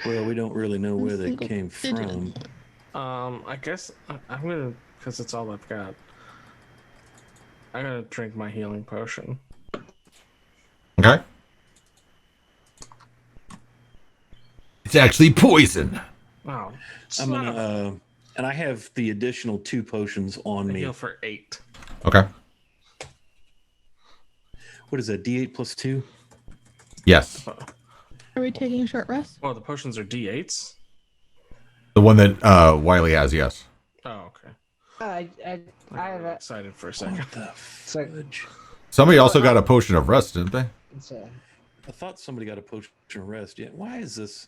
Well, we don't really know where they Single came digit. from. I guess I'm gonna, because it's all I've got. I'm gonna drink my healing potion. Okay. It's actually poison. Oh, I'm gonna, and I have the additional 2 potions on I me. heal for 8. Okay. What is that? D8 plus 2. Yes. Are we taking a short rest? Oh, the potions are D8s. The one that Wiley has, yes. Oh, okay. I have a. Excited for a second. What the It's like fudge? Somebody also got a potion of rest, didn't they? it's a. I thought somebody got a potion of rest. Yeah. Why is this?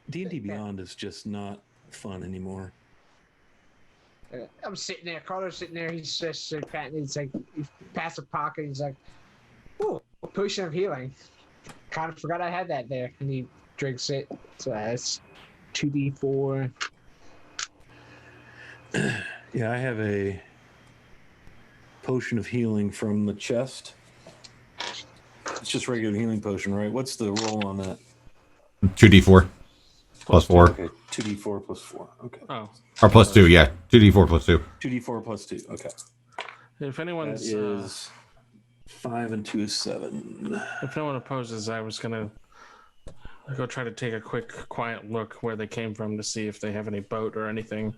D&D Beyond is just not fun anymore. I'm sitting there. Carter's sitting there. He's just patting. He's like, he past a pocket. He's like, "Ooh, a potion of healing." Kind of forgot I had that there, and he drinks it. So that's 2d4. Yeah, I have a potion of healing from the chest. It's just regular healing potion, right? What's the roll on that? 2d4 plus 4. Okay, 2d4 plus 4. Okay. Oh, Or plus 2, yeah. 2d4 plus 2. 2d4 plus 2. Okay. if That anyone's is 5 and 2 is 7. if no one opposes, I was gonna go try to take a quick, quiet look where they came from to see if they have any boat or anything.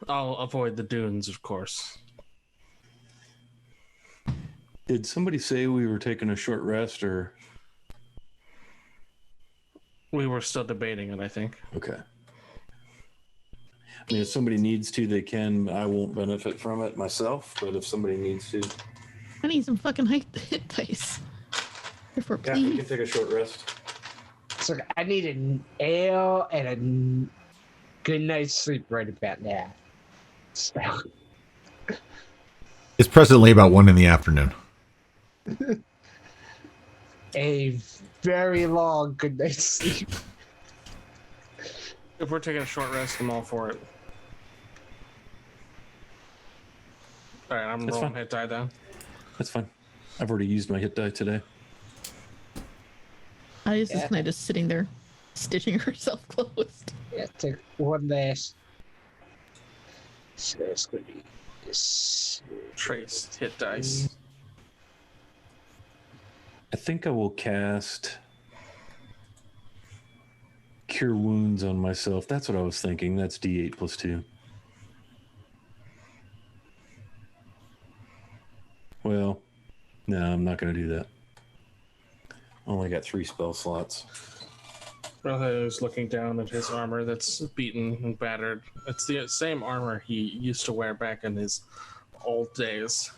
I'll avoid the dunes, of course. Did somebody say we were taking a short rest or? We were still debating it, I think. Okay. I mean, if somebody needs to, they can. I won't benefit from it myself, but if somebody needs to, I need some fucking hit dice. Therefore, yeah, we please. can take a short rest. So I need an ale and a good night's sleep right about now. So, It's presently about 1 in the afternoon. a very long good night's sleep. If we're taking a short rest, I'm all for it. All right, I'm That's rolling fine. hit die down. That's fine. I've already used my hit die today. I was Yeah. just kind of just sitting there, stitching herself closed. Yeah, take one last. So it's gonna be this. Trace hit dice. I think I will cast Cure Wounds on myself. That's what I was thinking. That's D8 plus 2. Well, no, I'm not going to do that. Only got 3 spell slots. Rohe is looking down at his armor that's beaten and battered. It's the same armor he used to wear back in his old days.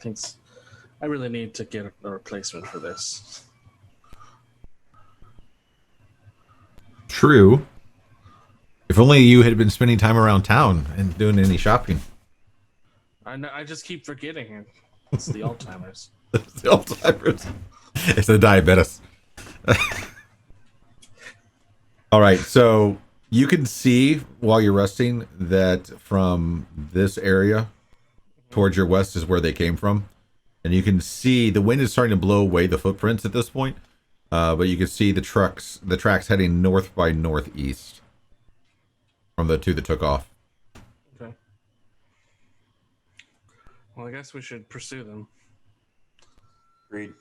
Thinks I really need to get a replacement for this. True. If only you had been spending time around town and doing any shopping. I know. I just keep forgetting it. It's the Alzheimer's. It's the Alzheimer's. It's the diabetes. All right, so you can see while you're resting that from this area towards your west is where they came from. And you can see the wind is starting to blow away the footprints at this point. But you can see the tracks heading north by northeast from the two that took off. Okay. Well, I guess we should pursue them. Agreed.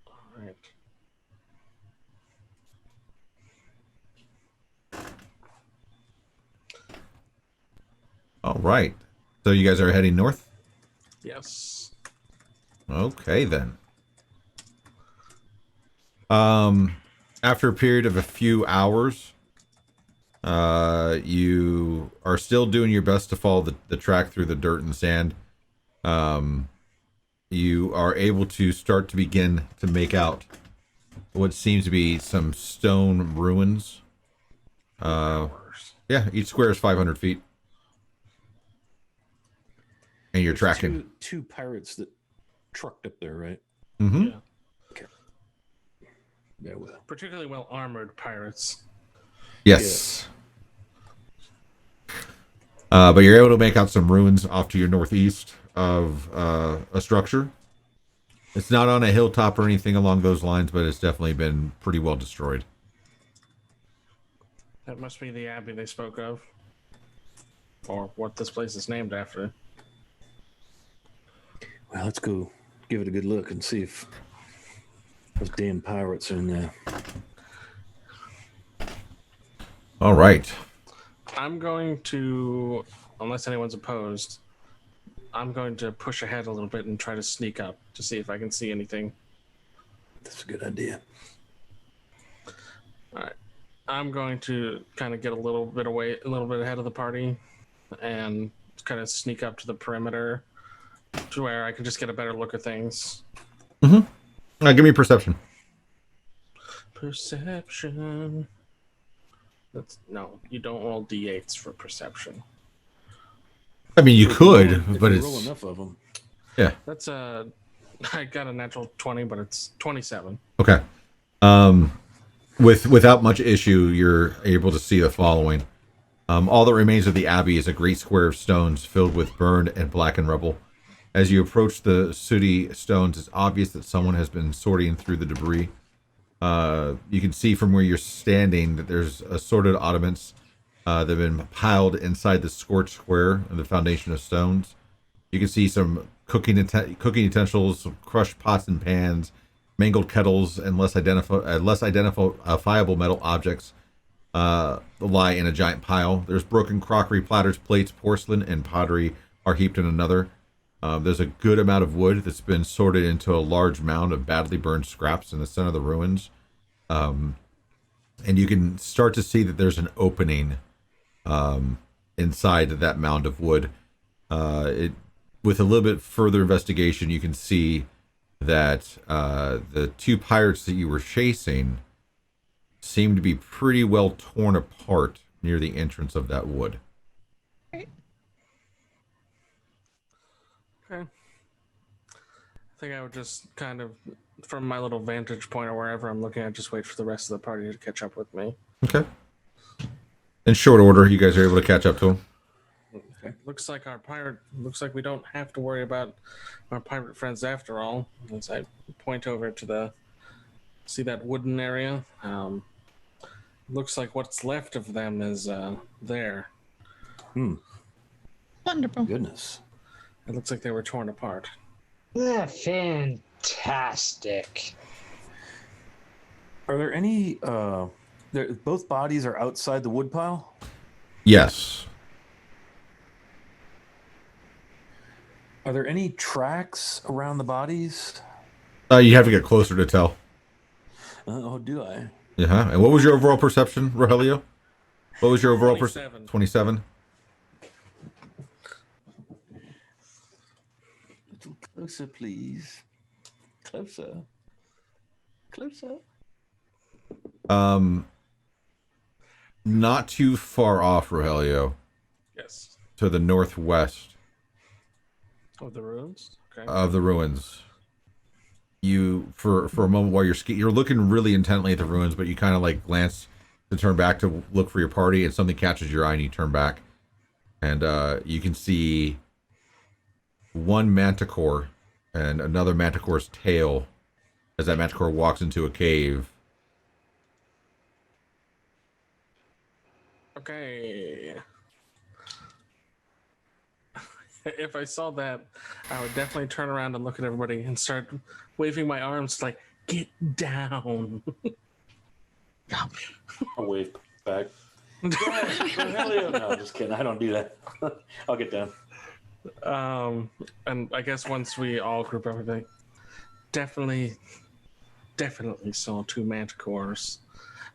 All right. All right. So you guys are heading north? Yes. Okay, then. After a period of a few hours, you are still doing your best to follow the track through the dirt and sand. You are able to start to begin to make out what seems to be some stone ruins. Yeah, each square is 500 feet. And you're There's tracking. two pirates that trucked up there, right? Mm-hmm. Yeah. Yeah, well. Particularly well armored pirates. Yes. But you're able to make out some ruins off to your northeast of a structure. It's not on a hilltop or anything along those lines, but it's definitely been pretty well destroyed. That must be the Abbey they spoke of. Or what this place is named after. Well, let's go give it a good look and see if those damn pirates are in there. All right. I'm going to, unless anyone's opposed, I'm going to push ahead a little bit and try to sneak up to see if I can see anything. That's a good idea. All right. I'm going to kind of get a little bit ahead of the party and kind of sneak up to the perimeter to where I can just get a better look at things. Mm-hmm. Give me perception. Perception. No, you don't roll d8s for perception. I mean, you could, If but you it's... roll enough of them. Yeah. That's I got a natural 20, but it's 27. Okay. Without much issue, you're able to see the following. All that remains of the Abbey is a great square of stones filled with burned and blackened rubble. As you approach the sooty stones, it's obvious that someone has been sorting through the debris. You can see from where you're standing that there's assorted ottomans that have been piled inside the scorched square of the foundation of stones. You can see some cooking utensils, some crushed pots and pans, mangled kettles, and less identifiable metal objects lie in a giant pile. There's broken crockery, platters, plates, porcelain, and pottery are heaped in another. There's a good amount of wood that's been sorted into a large mound of badly burned scraps in the center of the ruins. And you can start to see that there's an opening inside that mound of wood. With a little bit further investigation, you can see that the two pirates that you were chasing seem to be pretty well torn apart near the entrance of that wood. Okay. I think I would just kind of, from my little vantage point or wherever I'm looking at, just wait for the rest of the party to catch up with me. Okay. In short order, you guys are able to catch up to him. Okay. Looks like we don't have to worry about our pirate friends after all. As I point over to see that wooden area. Looks like what's left of them is there. Wonderful. Goodness. It looks like they were torn apart. Fantastic. Are there any? Both bodies are outside the woodpile. Yes. Are there any tracks around the bodies? You have to get closer to tell. Oh, do I? Yeah. And what was your overall perception, Rogelio? What was your overall 27. 27. A little closer, please. Closer. Closer. Not too far off, Rogelio. Yes. To the northwest Of the ruins? Okay. of the ruins. You, for a moment while you're looking really intently at the ruins, but you kind of like glance to turn back to look for your party, and something catches your eye, and you turn back, and you can see one manticore and another manticore's tail as that manticore walks into a cave. Okay. If I saw that, I would definitely turn around and look at everybody and start waving my arms like, get down. I'll wave back. Hell yeah. No, just kidding. I don't do that. I'll get down. And I guess once we all group everything, definitely saw 2 manticores.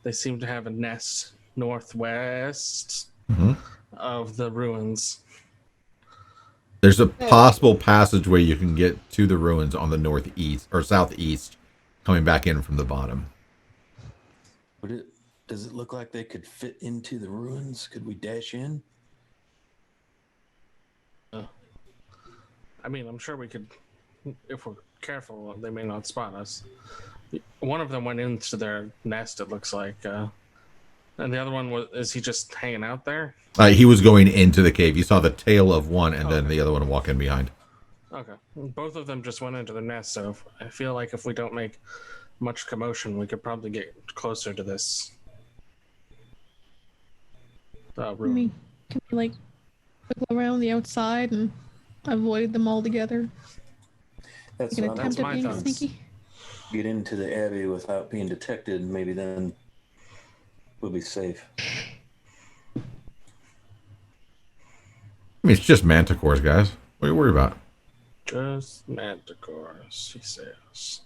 They seem to have a nest northwest of the ruins. There's a possible passageway you can get to the ruins on the northeast or southeast, coming back in from the bottom. Does it look like they could fit into the ruins? Could we dash in? I mean, I'm sure we could, if we're careful, they may not spot us. One of them went into their nest, it looks like. And the other one, is he just hanging out there? He was going into the cave. You saw the tail of one and then the other one walk in behind. Okay. Both of them just went into their nest, so I feel like if we don't make much commotion, we could probably get closer to this room. Can we like go around the outside and avoid them altogether? That's Like an what attempt that's at my being thoughts. sneaky? Get into the Abbey without being detected, and maybe then we'll be safe. I mean, it's just manticores, guys. What are you worried about? Just manticores, he says.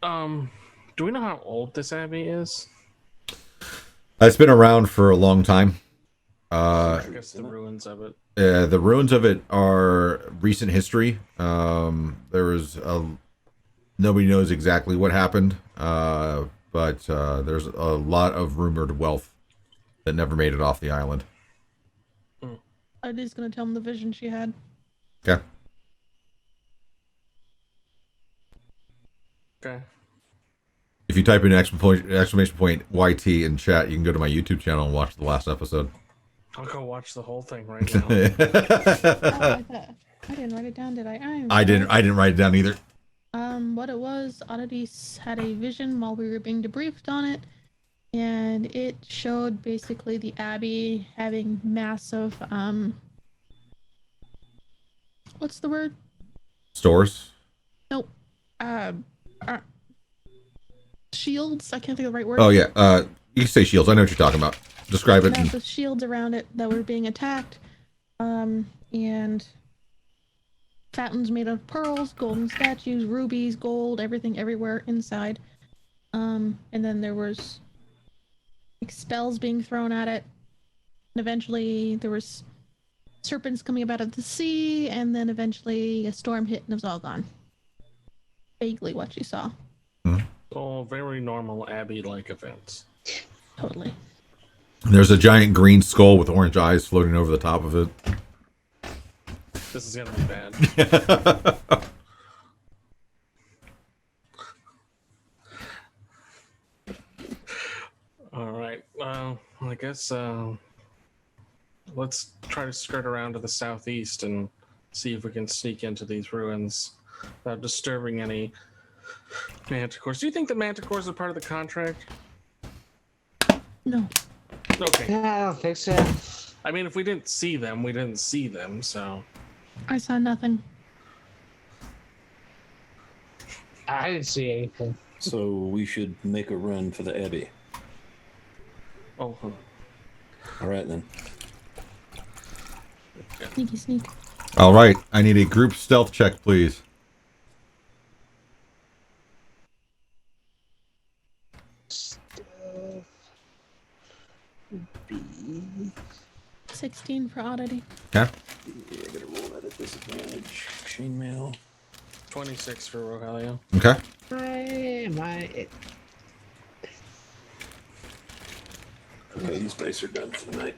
Do we know how old this abbey is? It's been around for a long time. I guess the ruins of it. The ruins of it are recent history. Nobody knows exactly what happened, but there's a lot of rumored wealth that never made it off the island. Artie's gonna tell him the vision she had. Okay. Okay. If you type in exclamation point YT in chat, you can go to my YouTube channel and watch the last episode. I'll go watch the whole thing right now. I didn't write it down, did I? I didn't write it down either. What it was, Oddity had a vision while we were being debriefed on it, and it showed basically the Abbey having massive, what's the word? Stores. Nope. Shields? I can't think of the right word. Oh yeah. You can say shields. I know what you're talking about. Describe it. Massive shields around it that were being attacked, and fountains made of pearls, golden statues, rubies, gold, everything everywhere inside. And then there was like spells being thrown at it. And eventually there was serpents coming up out of the sea, and then eventually a storm hit and it was all gone. Vaguely what you saw. All very normal Abbey-like events. Totally. There's a giant green skull with orange eyes floating over the top of it. This is gonna be bad. All right. Well, I guess let's try to skirt around to the southeast and see if we can sneak into these ruins without disturbing any manticores. Do you think the manticores are part of the contract? No. Okay. I don't think so. I mean, if we didn't see them, we didn't see them, so. I saw nothing. I didn't see anything. So we should make a run for the Abbey. Oh, All right then. Sneaky sneak. All right. I need a group stealth check, please. B. 16 for Oddity. Okay. Yeah, I gotta roll that at disadvantage. Chainmail. 26 for Rogelio. Okay. Okay, these dice are done for the night.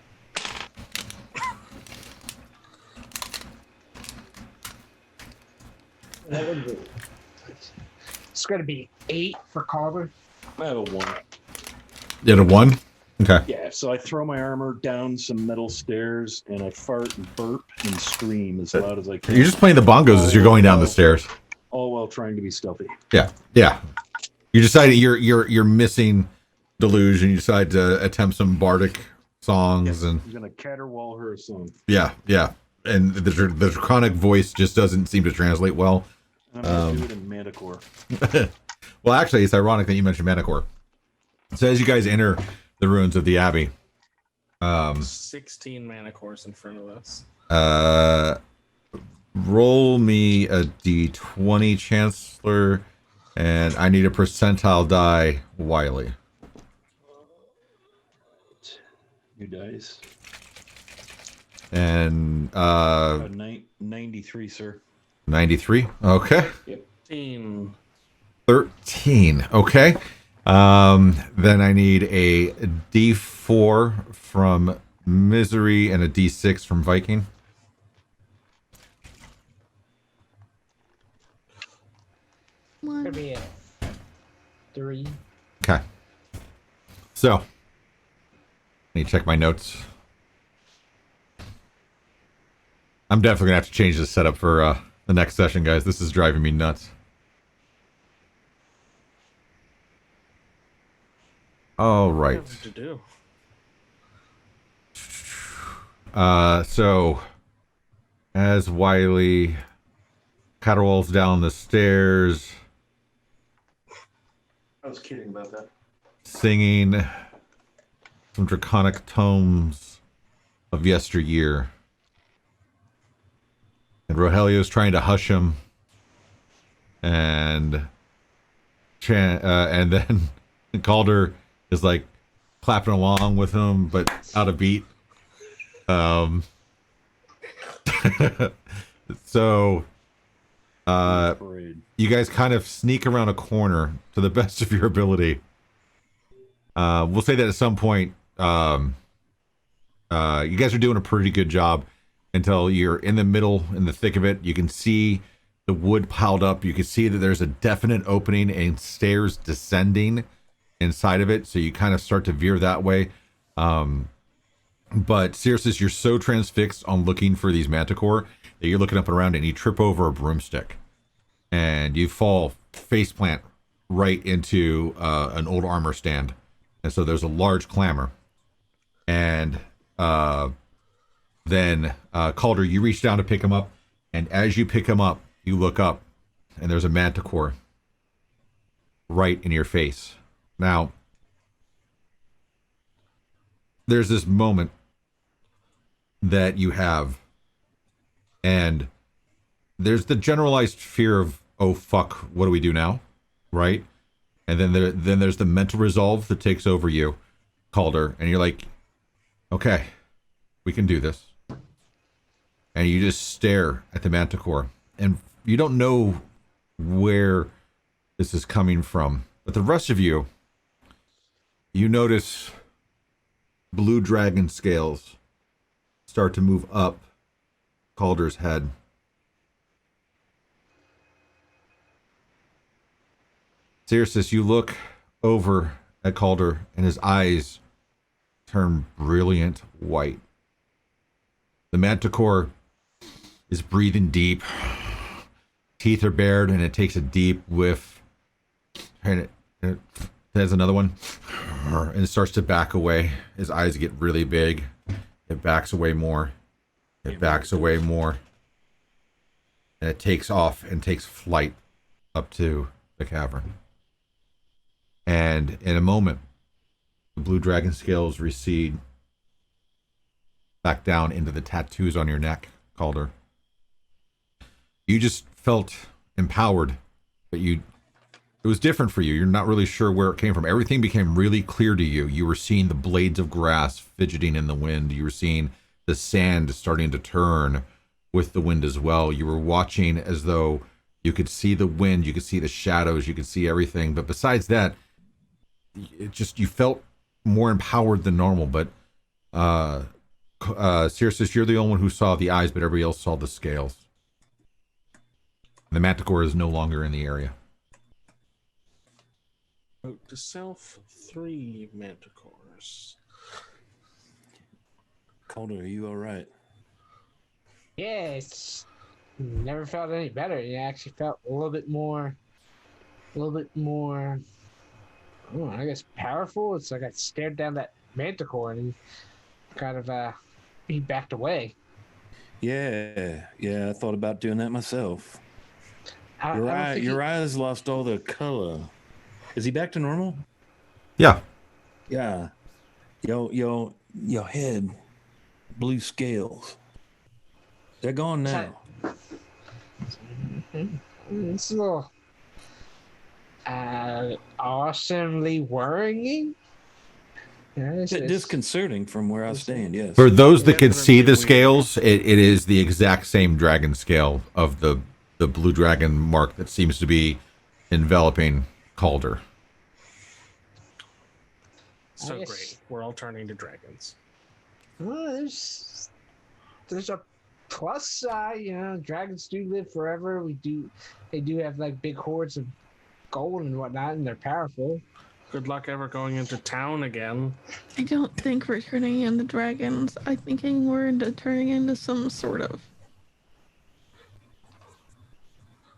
It's gonna be 8 for Carver. I have a 1. You had a 1? Okay. Yeah, so I throw my armor down some metal stairs and I fart and burp and scream as loud as I can. You're just playing the bongos as you're going down the stairs. All while trying to be stealthy. Yeah. Yeah. You decided you're missing Deluge, and you decide to attempt some bardic songs, and I'm gonna caterwaul her a song. yeah, and the draconic voice just doesn't seem to translate well. And I'm gonna do it in Manticore. Well, actually, it's ironic that you mentioned Manticore. So as you guys enter the ruins of the Abbey, 16 mana cores in front of us. roll me a d20, Chancellor, and I need a percentile die, Wiley. New dice. And 93, sir. 93. Okay. 13. 13. Okay. Then I need a d4 from Misery and a d6 from Viking. Could One. be a 3. Okay. So, I need to check my notes. I'm definitely gonna have to change this setup for the next session, guys. This is driving me nuts. All right. What to do? So as Wiley caterwauls down the stairs, I was kidding about that. singing some draconic tomes of yesteryear, and Rogelio's trying to hush him, and then Calder is like clapping along with him, but out of beat. So you guys kind of sneak around a corner to the best of your ability. We'll say that at some point, you guys are doing a pretty good job until you're in the middle, in the thick of it. You can see the wood piled up. You can see that there's a definite opening and stairs descending inside of it. So you kind of start to veer that way. But seriously, you're so transfixed on looking for these manticore that you're looking up and around and you trip over a broomstick and you fall face plant right into an old armor stand. And so there's a large clamor. And then Calder, you reach down to pick him up. And as you pick him up, you look up and there's a manticore right in your face. Now, there's this moment that you have, and there's the generalized fear of, oh fuck, what do we do now, right? And then there's the mental resolve that takes over you, Calder, and you're like, okay, we can do this. And you just stare at the manticore, and you don't know where this is coming from, but the rest of you notice blue dragon scales start to move up Calder's head. Cirrus, you look over at Calder and his eyes turn brilliant white. The manticore is breathing deep. Teeth are bared and it takes a deep whiff. And it has another one. And it starts to back away. His eyes get really big. It backs away more. It backs away more. And it takes off and takes flight up to the cavern. And in a moment, the blue dragon scales recede back down into the tattoos on your neck, Calder. You just felt empowered, but it was different for you. You're not really sure where it came from. Everything became really clear to you. You were seeing the blades of grass fidgeting in the wind. You were seeing the sand starting to turn with the wind as well. You were watching as though you could see the wind, you could see the shadows, you could see everything. But besides that, you felt more empowered than normal. But Cirrus, you're the only one who saw the eyes, but everybody else saw the scales. The manticore is no longer in the area. Note to self, 3 manticores. Calder, are you all right? Yeah, it's never felt any better. It actually felt a little bit more Oh, I guess powerful. It's like I stared down that manticore and he kind of he backed away. Yeah, I thought about doing that myself. I don't think Your eyes lost all their color. Is he back to normal? Yeah. Yeah. Your head, blue scales. They're gone now. it's a little awesomely worrying. Yeah, Bit disconcerting from where I stand, yes. For those that Yeah, can see the weird. scales, it is the exact same dragon scale of the blue dragon mark that seems to be enveloping Calder. So guess- great. We're all turning to dragons. Well, there's a plus side, dragons do live forever. They do have like big hordes of gold and whatnot, and they're powerful. Good luck ever going into town again. I don't think we're turning into dragons. I'm thinking we're turning into some sort of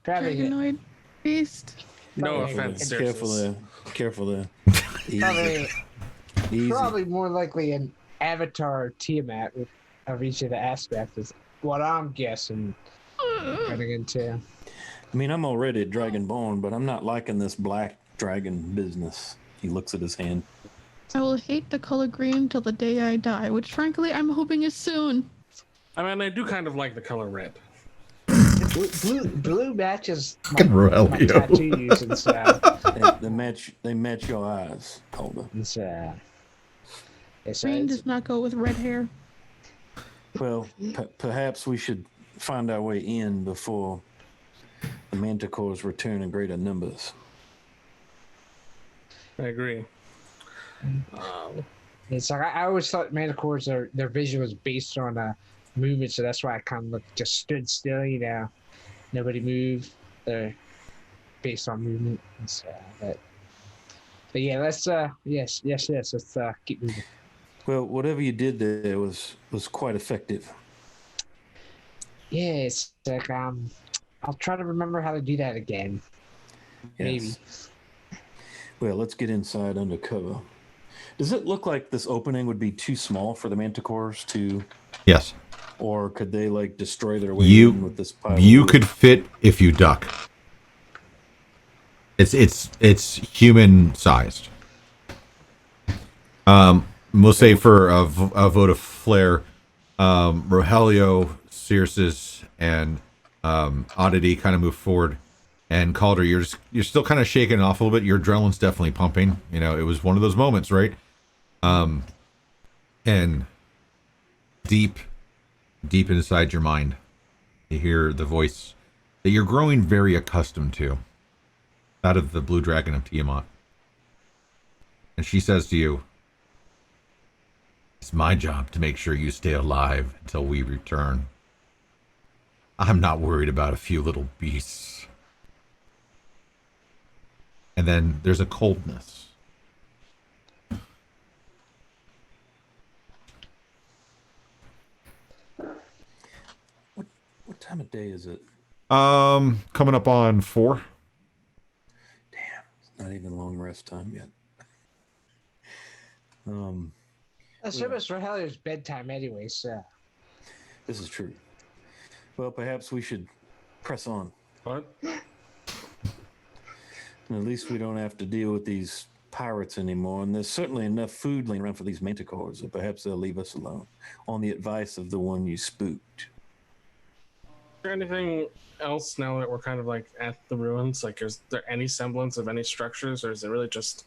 Probably, dragonoid beast. No Probably- offense, Careful Circe. there. Careful there. Easy. probably, Easy. probably more likely an avatar Tiamat of each of the aspects is what I'm guessing. Running into. I mean, I'm already dragonborn, but I'm not liking this black dragon business. He looks at his hand. I will hate the color green till the day I die, which frankly I'm hoping is soon. I mean, I do kind of like the color red. Blue matches my Aurelio. tattoos and stuff. They match your eyes, Calder. Green does not go with red hair. Well, perhaps we should find our way in before the manticores return in greater numbers. I agree. It's like I always thought manticores their vision was based on movement, so that's why I kind of just stood still. Nobody moved. They're based on movement. And so, but yeah, let's yes, let's keep moving. Well, whatever you did there was quite effective. Yeah, it's like I'll try to remember how to do that again. Maybe. Yes. Well, let's get inside under cover. Does it look like this opening would be too small for the manticores to, Yes. or could they like destroy their way You- in with this pile? You of could fit if you duck. It's human sized. We'll say for a vote of flair, Rogelio, Circe, and Oddity kind of move forward, and Calder, you're still kind of shaking off a little bit. Your adrenaline's definitely pumping. It was one of those moments, right? And deep inside your mind, you hear the voice that you're growing very accustomed to, that of the Blue Dragon of Tiamat. And she says to you, "It's my job to make sure you stay alive until we return. I'm not worried about a few little beasts." And then there's a coldness. What time of day is it? Coming up on 4. Damn, it's not even long rest time yet. That's almost Rogelio's bedtime anyway, so. This is true. Well, perhaps we should press on. What? And at least we don't have to deal with these pirates anymore. And there's certainly enough food laying around for these manticores, so perhaps they'll leave us alone. On the advice of the one you spooked. Is there anything else now that we're kind of like at the ruins? Like, is there any semblance of any structures, or is it really just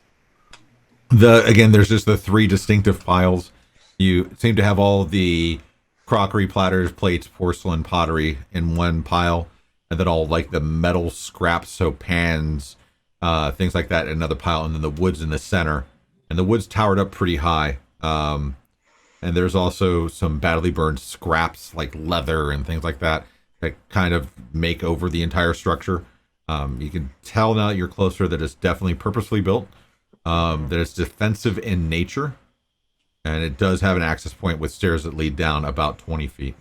There's just the 3 distinctive piles. You seem to have all the crockery, platters, plates, porcelain, pottery in one pile, and then all like the metal scraps, so pans, things like that, in another pile, and then the wood's in the center. And the wood's towered up pretty high. And there's also some badly burned scraps like leather and things like that kind of make over the entire structure. You can tell now that you're closer that it's definitely purposely built, that it's defensive in nature, and it does have an access point with stairs that lead down about 20 feet.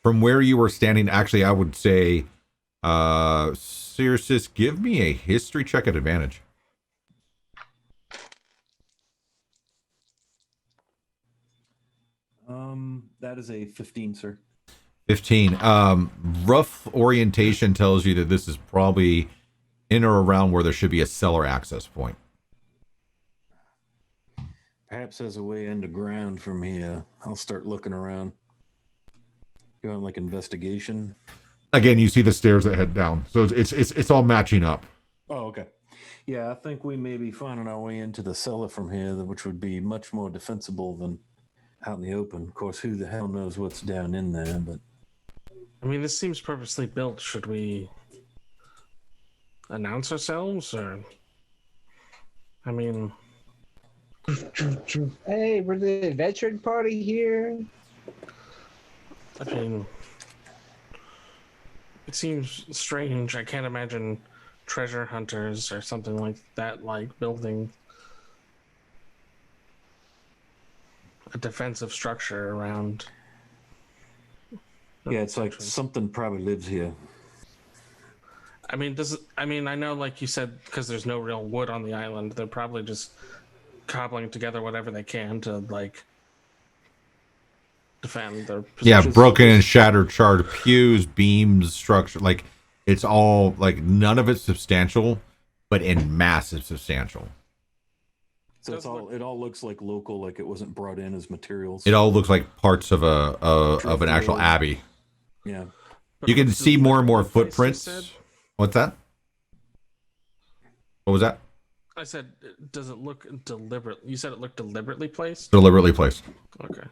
From where you were standing, actually, I would say Cirrus, give me a history check at advantage. That is a 15, sir. 15. Rough orientation tells you that this is probably in or around where there should be a cellar access point. Perhaps as a way underground from here. I'll start looking around. You want like investigation? Again, you see the stairs that head down, so it's all matching up. Oh, okay. Yeah, I think we may be finding our way into the cellar from here, which would be much more defensible than out in the open. Of course, who the hell knows what's down in there, but I mean, this seems purposely built. Should we announce ourselves, or? I mean, Hey, we're the veteran party here. it seems strange. I can't imagine treasure hunters or something like that, like building a defensive structure around. yeah, it's like something probably lives here. I mean, I know, like you said, because there's no real wood on the island, they're probably just cobbling together whatever they can to, like, defend their Yeah, positions. broken and shattered, charred pews, beams, structure. Like, it's all, like, none of it's substantial, but in massive substantial. So it all looks like local, like it wasn't brought in as materials. It all looks like parts of an actual abbey. Yeah. You can see more and more Place you footprints. said? What's that? What was that? I said, does it look deliberate? You said it looked deliberately placed? Deliberately placed. Okay.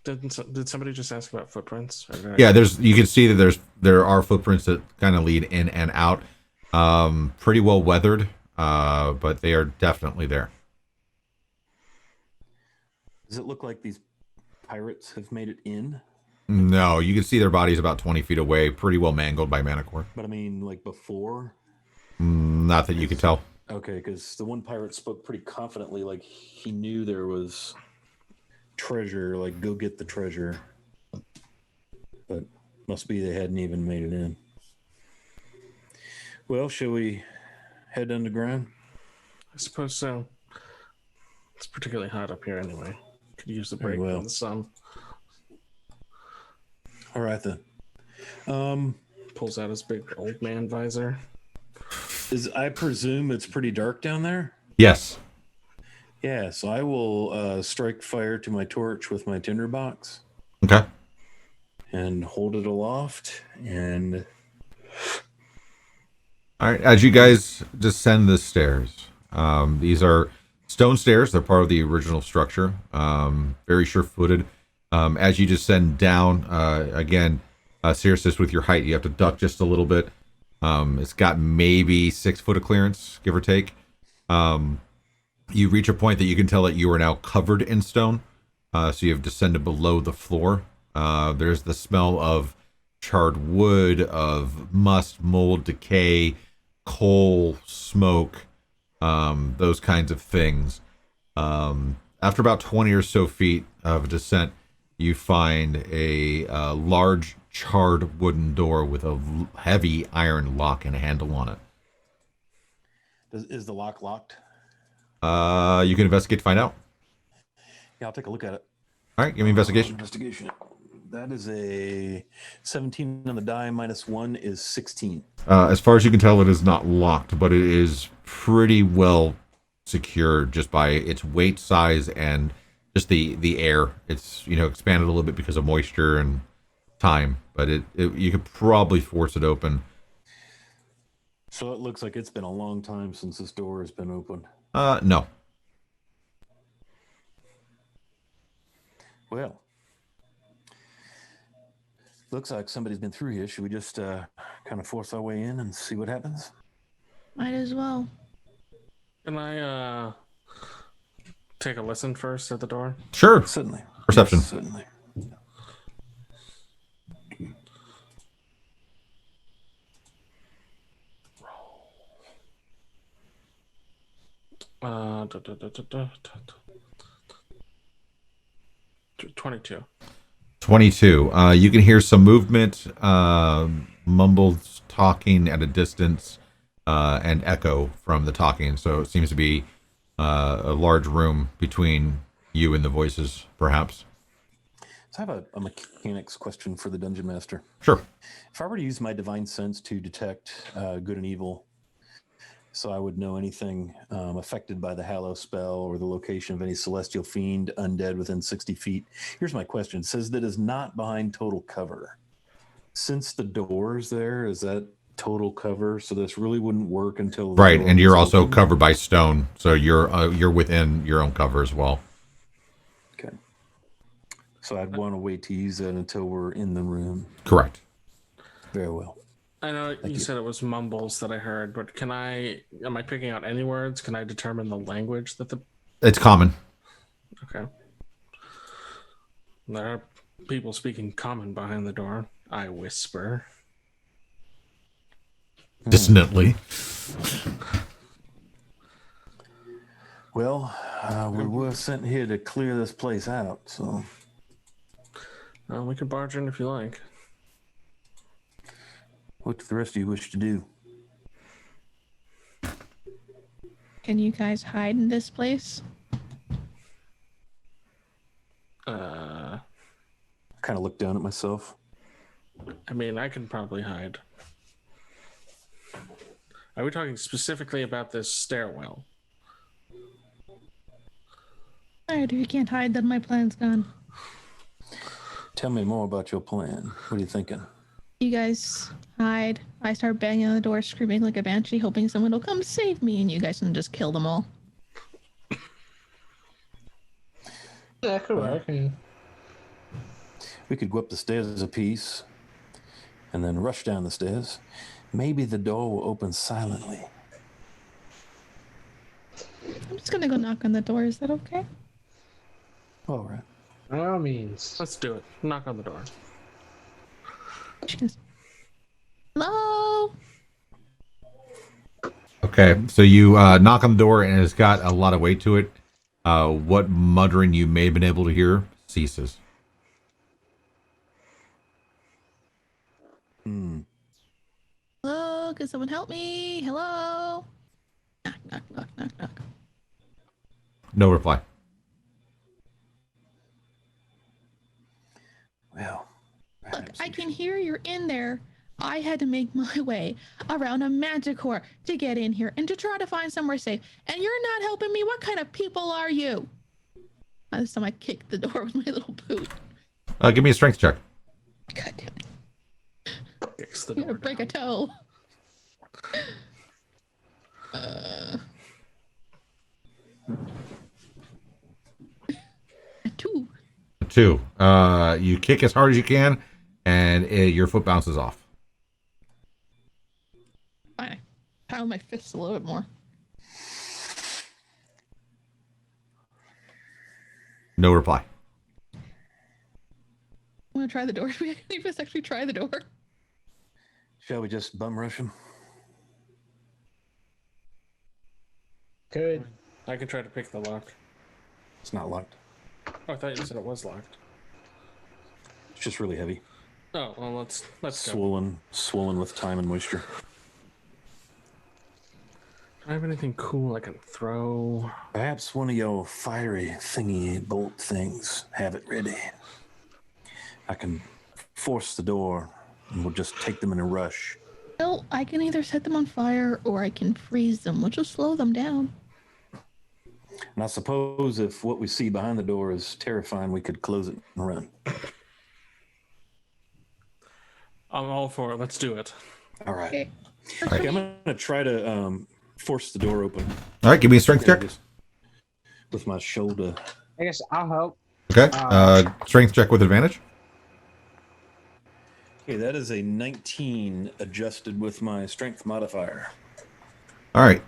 Did somebody just ask about footprints? Yeah, you can see that there are footprints that kind of lead in and out. Pretty well weathered, but they are definitely there. Does it look like these pirates have made it in? No, you can see their bodies about 20 feet away, pretty well mangled by Manticore. But I mean, like before? Not that you could tell. Okay, because the one pirate spoke pretty confidently, like he knew there was treasure, like go get the treasure. But must be they hadn't even made it in. Well, shall we head underground? I suppose so. It's particularly hot up here anyway. Could use the break well. from the sun. All right then. Pulls out his big old man visor. I presume it's pretty dark down there? Yes. Yeah, so I will strike fire to my torch with my tinderbox Okay. and hold it aloft. And All right. As you guys descend the stairs, these are stone stairs. They're part of the original structure. Very sure-footed. As you descend down, again, Cirrus, with your height, you have to duck just a little bit. It's got maybe 6 foot of clearance, give or take. You reach a point that you can tell that you are now covered in stone. So you have descended below the floor. There's the smell of charred wood, of must, mold, decay, coal, smoke, those kinds of things. After about 20 or so feet of descent, you find a large charred wooden door with a heavy iron lock and a handle on it. is the lock locked? You can investigate to find out. Yeah, I'll take a look at it. All right, give me investigation. Investigation. That is a 17 on the die, -1 is 16. As far as you can tell, it is not locked, but it is pretty well secured just by its weight, size, and just the air. It's expanded a little bit because of moisture and time, but you could probably force it open. So it looks like it's been a long time since this door has been opened. No. Well, looks like somebody's been through here. Should we just kind of force our way in and see what happens? Might as well. Can I take a listen first at the door? Sure. Certainly. Perception. Yes, certainly. 22. 22. You can hear some movement, mumbled talking at a distance, and echo from the talking. So it seems to be a large room between you and the voices, perhaps. So I have a mechanics question for the dungeon master. Sure. If I were to use my divine sense to detect good and evil, so I would know anything affected by the Hallow spell or the location of any celestial fiend, undead within 60 feet. Here's my question. It says that is not behind total cover. Since the door's there, is that total cover? So this really wouldn't work until the Right, door and you're was also open? covered by stone, so you're within your own cover as well. Okay. So I'd want to wait to use that until we're in the room. Correct. Very well. I know you. you said it was mumbles that I heard, but am I picking out any words? Can I determine the language that the... It's common. Okay. There are people speaking common behind the door. I whisper. Dissonantly. Well, we were sent here to clear this place out, so... We can barge in if you like. What do the rest of you wish to do? Can you guys hide in this place? I kind of look down at myself. I mean, I can probably hide. Are we talking specifically about this stairwell? Alright, if you can't hide, then my plan's gone. Tell me more about your plan. What are you thinking? You guys hide. I start banging on the door, screaming like a banshee, hoping someone will come save me, and you guys can just kill them all. Yeah, could work. We could go up the stairs a piece and then rush down the stairs. Maybe the door will open silently. I'm just gonna go knock on the door. Is that okay? All right. By all means. Let's do it. Knock on the door. She goes, hello? Okay, so you knock on the door and it's got a lot of weight to it. What muttering you may have been able to hear ceases. Hello? Can someone help me? Hello? Knock, knock, knock, knock, knock. No reply. Well, Look, perhaps I we can should- hear you're in there. I had to make my way around a manticore to get in here and to try to find somewhere safe. And you're not helping me? What kind of people are you? This time I kicked the door with my little boot. Give me a strength check. God damn it. Kicks the You're door gonna break a down. toe. A 2. 2. You kick as hard as you can, and your foot bounces off. I pound my fists a little bit more. No reply. I'm gonna try the door. Should we just actually try the door? Shall we just bum rush him? Could. I can try to pick the lock. It's not locked. Oh, I thought you said it was locked. It's just really heavy. Oh, well, let's go. Swollen with time and moisture. Do I have anything cool I can throw? Perhaps one of your fiery thingy bolt things. Have it ready. I can force the door, and we'll just take them in a rush. Well, I can either set them on fire or I can freeze them, which will slow them down. And I suppose if what we see behind the door is terrifying, we could close it and run. I'm all for it. Let's do it. All right. Okay. Okay, I'm going to try to force the door open. All right, give me a strength check. Just with my shoulder. I guess I'll help. Okay. Strength check with advantage. Okay, that is a 19 adjusted with my strength modifier. All right.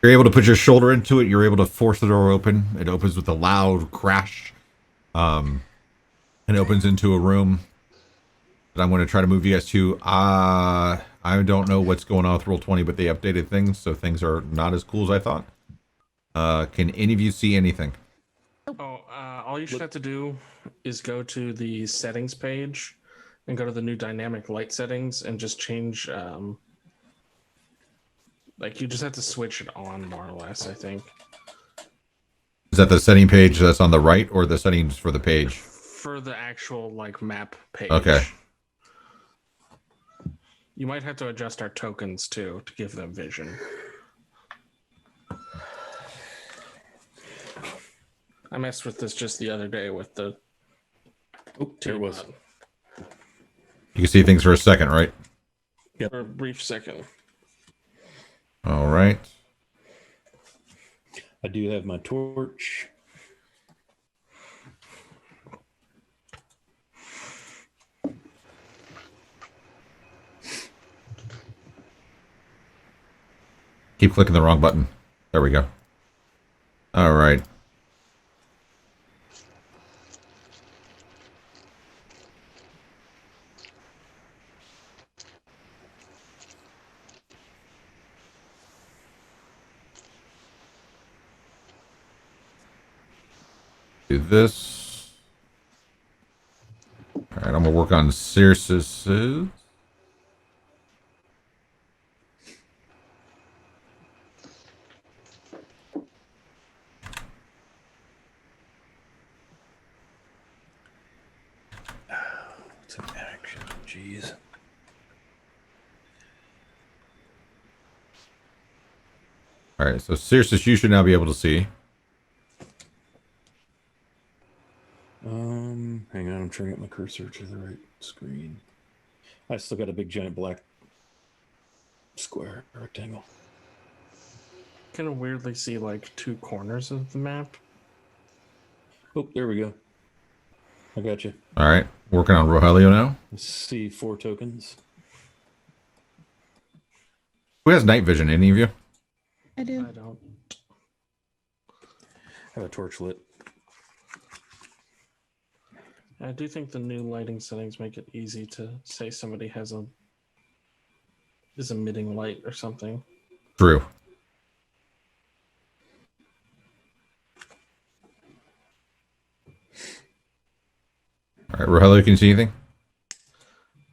You're able to put your shoulder into it. You're able to force the door open. It opens with a loud crash. And opens into a room that I'm going to try to move you guys to. I don't know what's going on with Roll20, but they updated things, so things are not as cool as I thought. Can any of you see anything? All you should have to do is go to the settings page and go to the new dynamic light settings and just change. Like you just have to switch it on more or less. I think. Is that the setting page that's on the right, or the settings for the page? For the actual like map page. Okay. You might have to adjust our tokens too to give them vision. I messed with this just the other day with the. Oh, there it was. You can see things for a second, right? For a brief second. All right. I do have my torch. Keep clicking the wrong button. There we go. All right. Do this. All right, I'm gonna work on Circe's. It's an action. Jeez. All right, so Circe, you should now be able to see. Hang on, I'm trying to get my cursor to the right screen. I still got a big giant black square rectangle. Kind of weirdly see like two corners of the map. Oh, there we go. I got you. All right, working on Rogelio now. See 4 tokens. Who has night vision? Any of you? I do. I don't. I have a torch lit. I do think the new lighting settings make it easy to say somebody is emitting light or something. True. All right, Rogelio, can you see anything?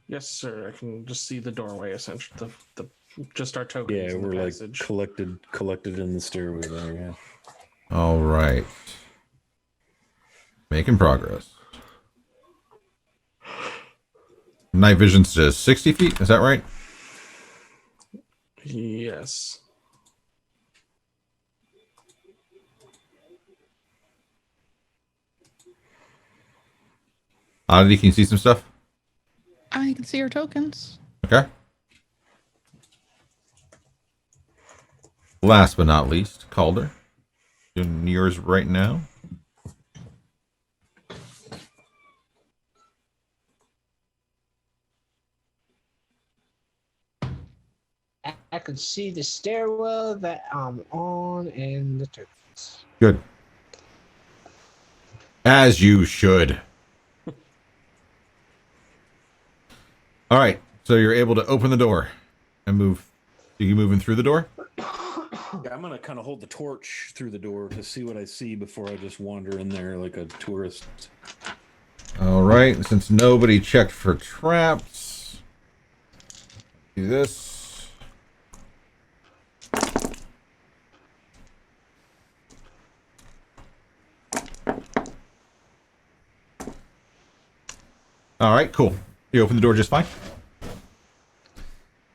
Yes, sir. I can just see the doorway, essentially. The just our tokens. Yeah, in the we're like passage. collected in the stairway there. Yeah. All right. Making progress. Night vision's to 60 feet. Is that right? Yes. Oddity, can you see some stuff? I can see your tokens. Okay. Last but not least, Calder. Doing yours right now. I can see the stairwell that I'm on and the tokens. Good. As you should. All right. So you're able to open the door and move. Are you moving through the door? Yeah, I'm gonna kind of hold the torch through the door to see what I see before I just wander in there like a tourist. All right. Since nobody checked for traps, do this. All right, cool. You open the door just fine.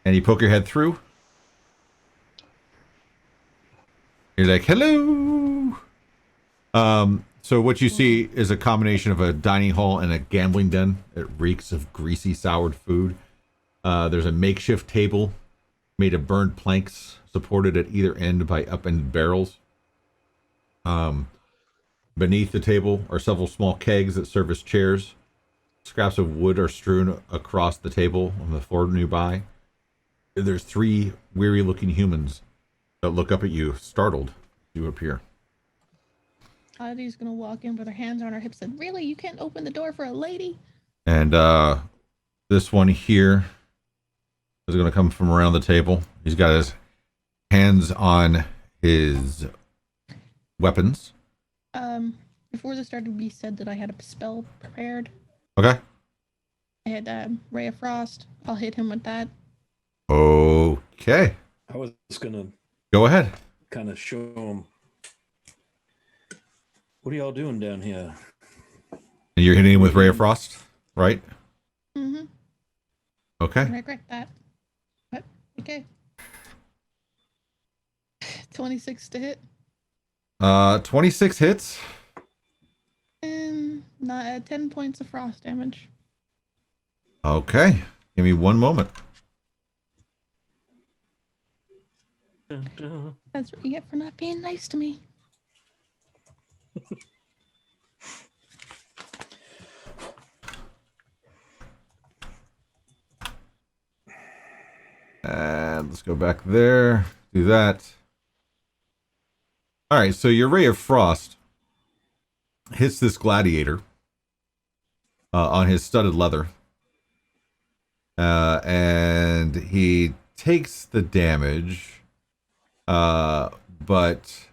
And you poke your head through. You're like, hello. So what you see is a combination of a dining hall and a gambling den. It reeks of greasy, soured food. There's a makeshift table made of burned planks supported at either end by upended barrels. Beneath the table are several small kegs that serve as chairs. Scraps of wood are strewn across the table on the floor nearby. There's 3 weary-looking humans that look up at you, startled. You appear. Oddity's gonna walk in with her hands on her hips and, really? You can't open the door for a lady? And this one here is going to come from around the table. He's got his hands on his weapons. before this started, we said that I had a spell prepared. Okay. I had Ray of Frost. I'll hit him with that. Okay. I was gonna Go ahead. kind of show them. What are y'all doing down here? And you're hitting him with Ray of Frost, right? Mm-hmm. Okay. I regret that. But okay. 26 to hit. 26 hits. And not 10 points of frost damage. Okay. Give me one moment. Dun, dun. That's what you get for not being nice to me. And let's go back there. Do that. All right. So your Ray of Frost hits this gladiator on his studded leather. And he takes the damage. But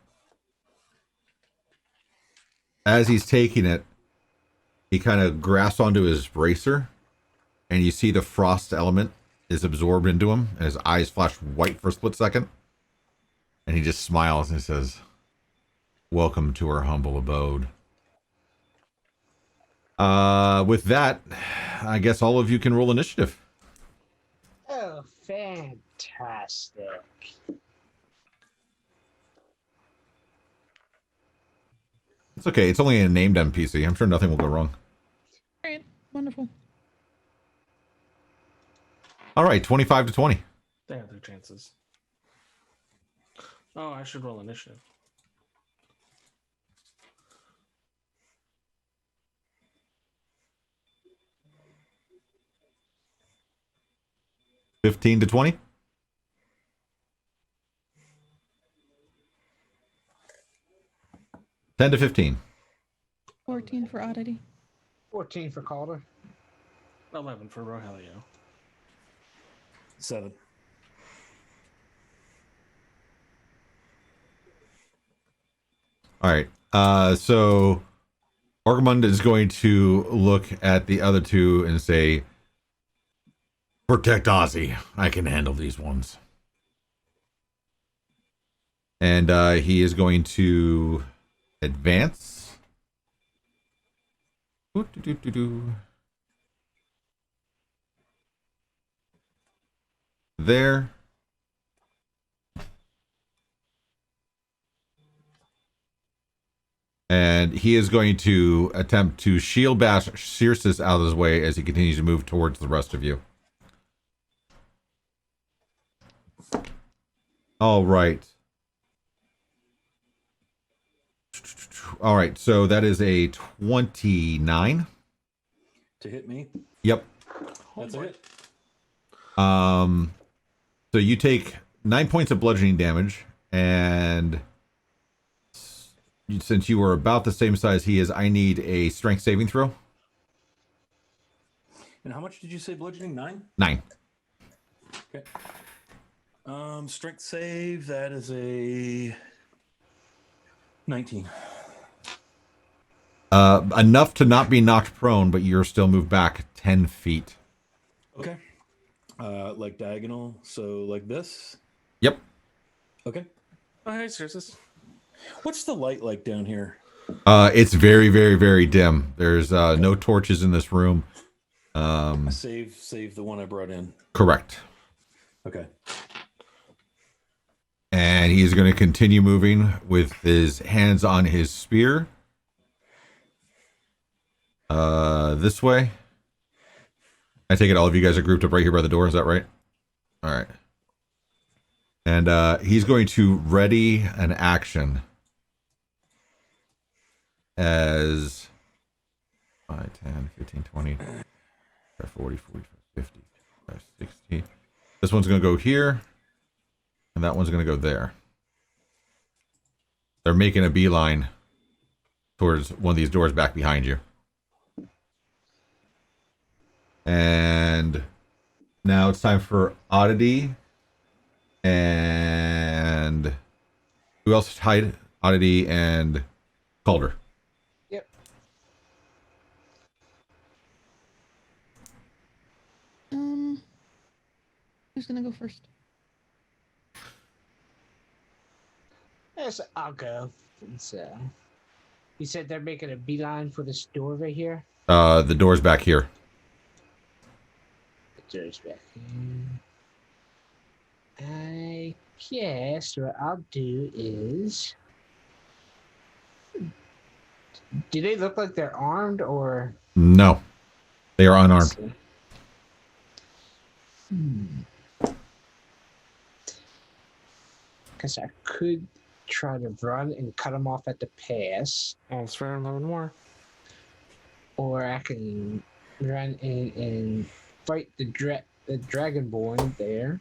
as he's taking it, he kind of grasps onto his bracer, and you see the frost element is absorbed into him, and his eyes flash white for a split second. And he just smiles and he says, "Welcome to our humble abode." With that, I guess all of you can roll initiative. Oh, fantastic. It's okay. It's only a named NPC. I'm sure nothing will go wrong. Great. Wonderful. All right, 25 to 20. They have their chances. Oh, I should roll initiative. $15 to $20. 10 to 15. 14 for oddity. 14 for Calder. 11 for Rogelio. 7. All right. So Orgmund is going to look at the other two and say, "Protect Ozzy. I can handle these ones." And he is going to advance. There. And he is going to attempt to shield bash Circe out of his way as he continues to move towards the rest of you. All right. All right, so that is a 29. To hit me? Yep. That's a hit. So you take 9 points of bludgeoning damage, and since you are about the same size he is, I need a strength saving throw. And how much did you say bludgeoning? 9? 9. Okay. Strength save, that is a 19. Enough to not be knocked prone, but you're still moved back 10 feet. Okay. Like diagonal, so like this? Yep. Okay. Oh, hey, Circe. What's the light like down here? It's very, very, very dim. There's no torches in this room. Save the one I brought in. Correct. Okay. And he's going to continue moving with his hands on his spear. This way. I take it all of you guys are grouped up right here by the door. Is that right? All right. And he's going to ready an action as 5, 10, 15, 20, 40, 45, 50, 60. This one's going to go here, and that one's going to go there. They're making a beeline towards one of these doors back behind you. And now it's time for Oddity. And who else hide? Oddity and Calder. Yep. Who's gonna go first? Yes, I'll go. So, you said they're making a beeline for this door right here? The door's back here. The door's back here. I guess what I'll do is... Do they look like they're armed or... No, they are unarmed. Because I could try to run and cut them off at the pass. All's fair in love and war. Or I can run in and fight the Dragonborn there.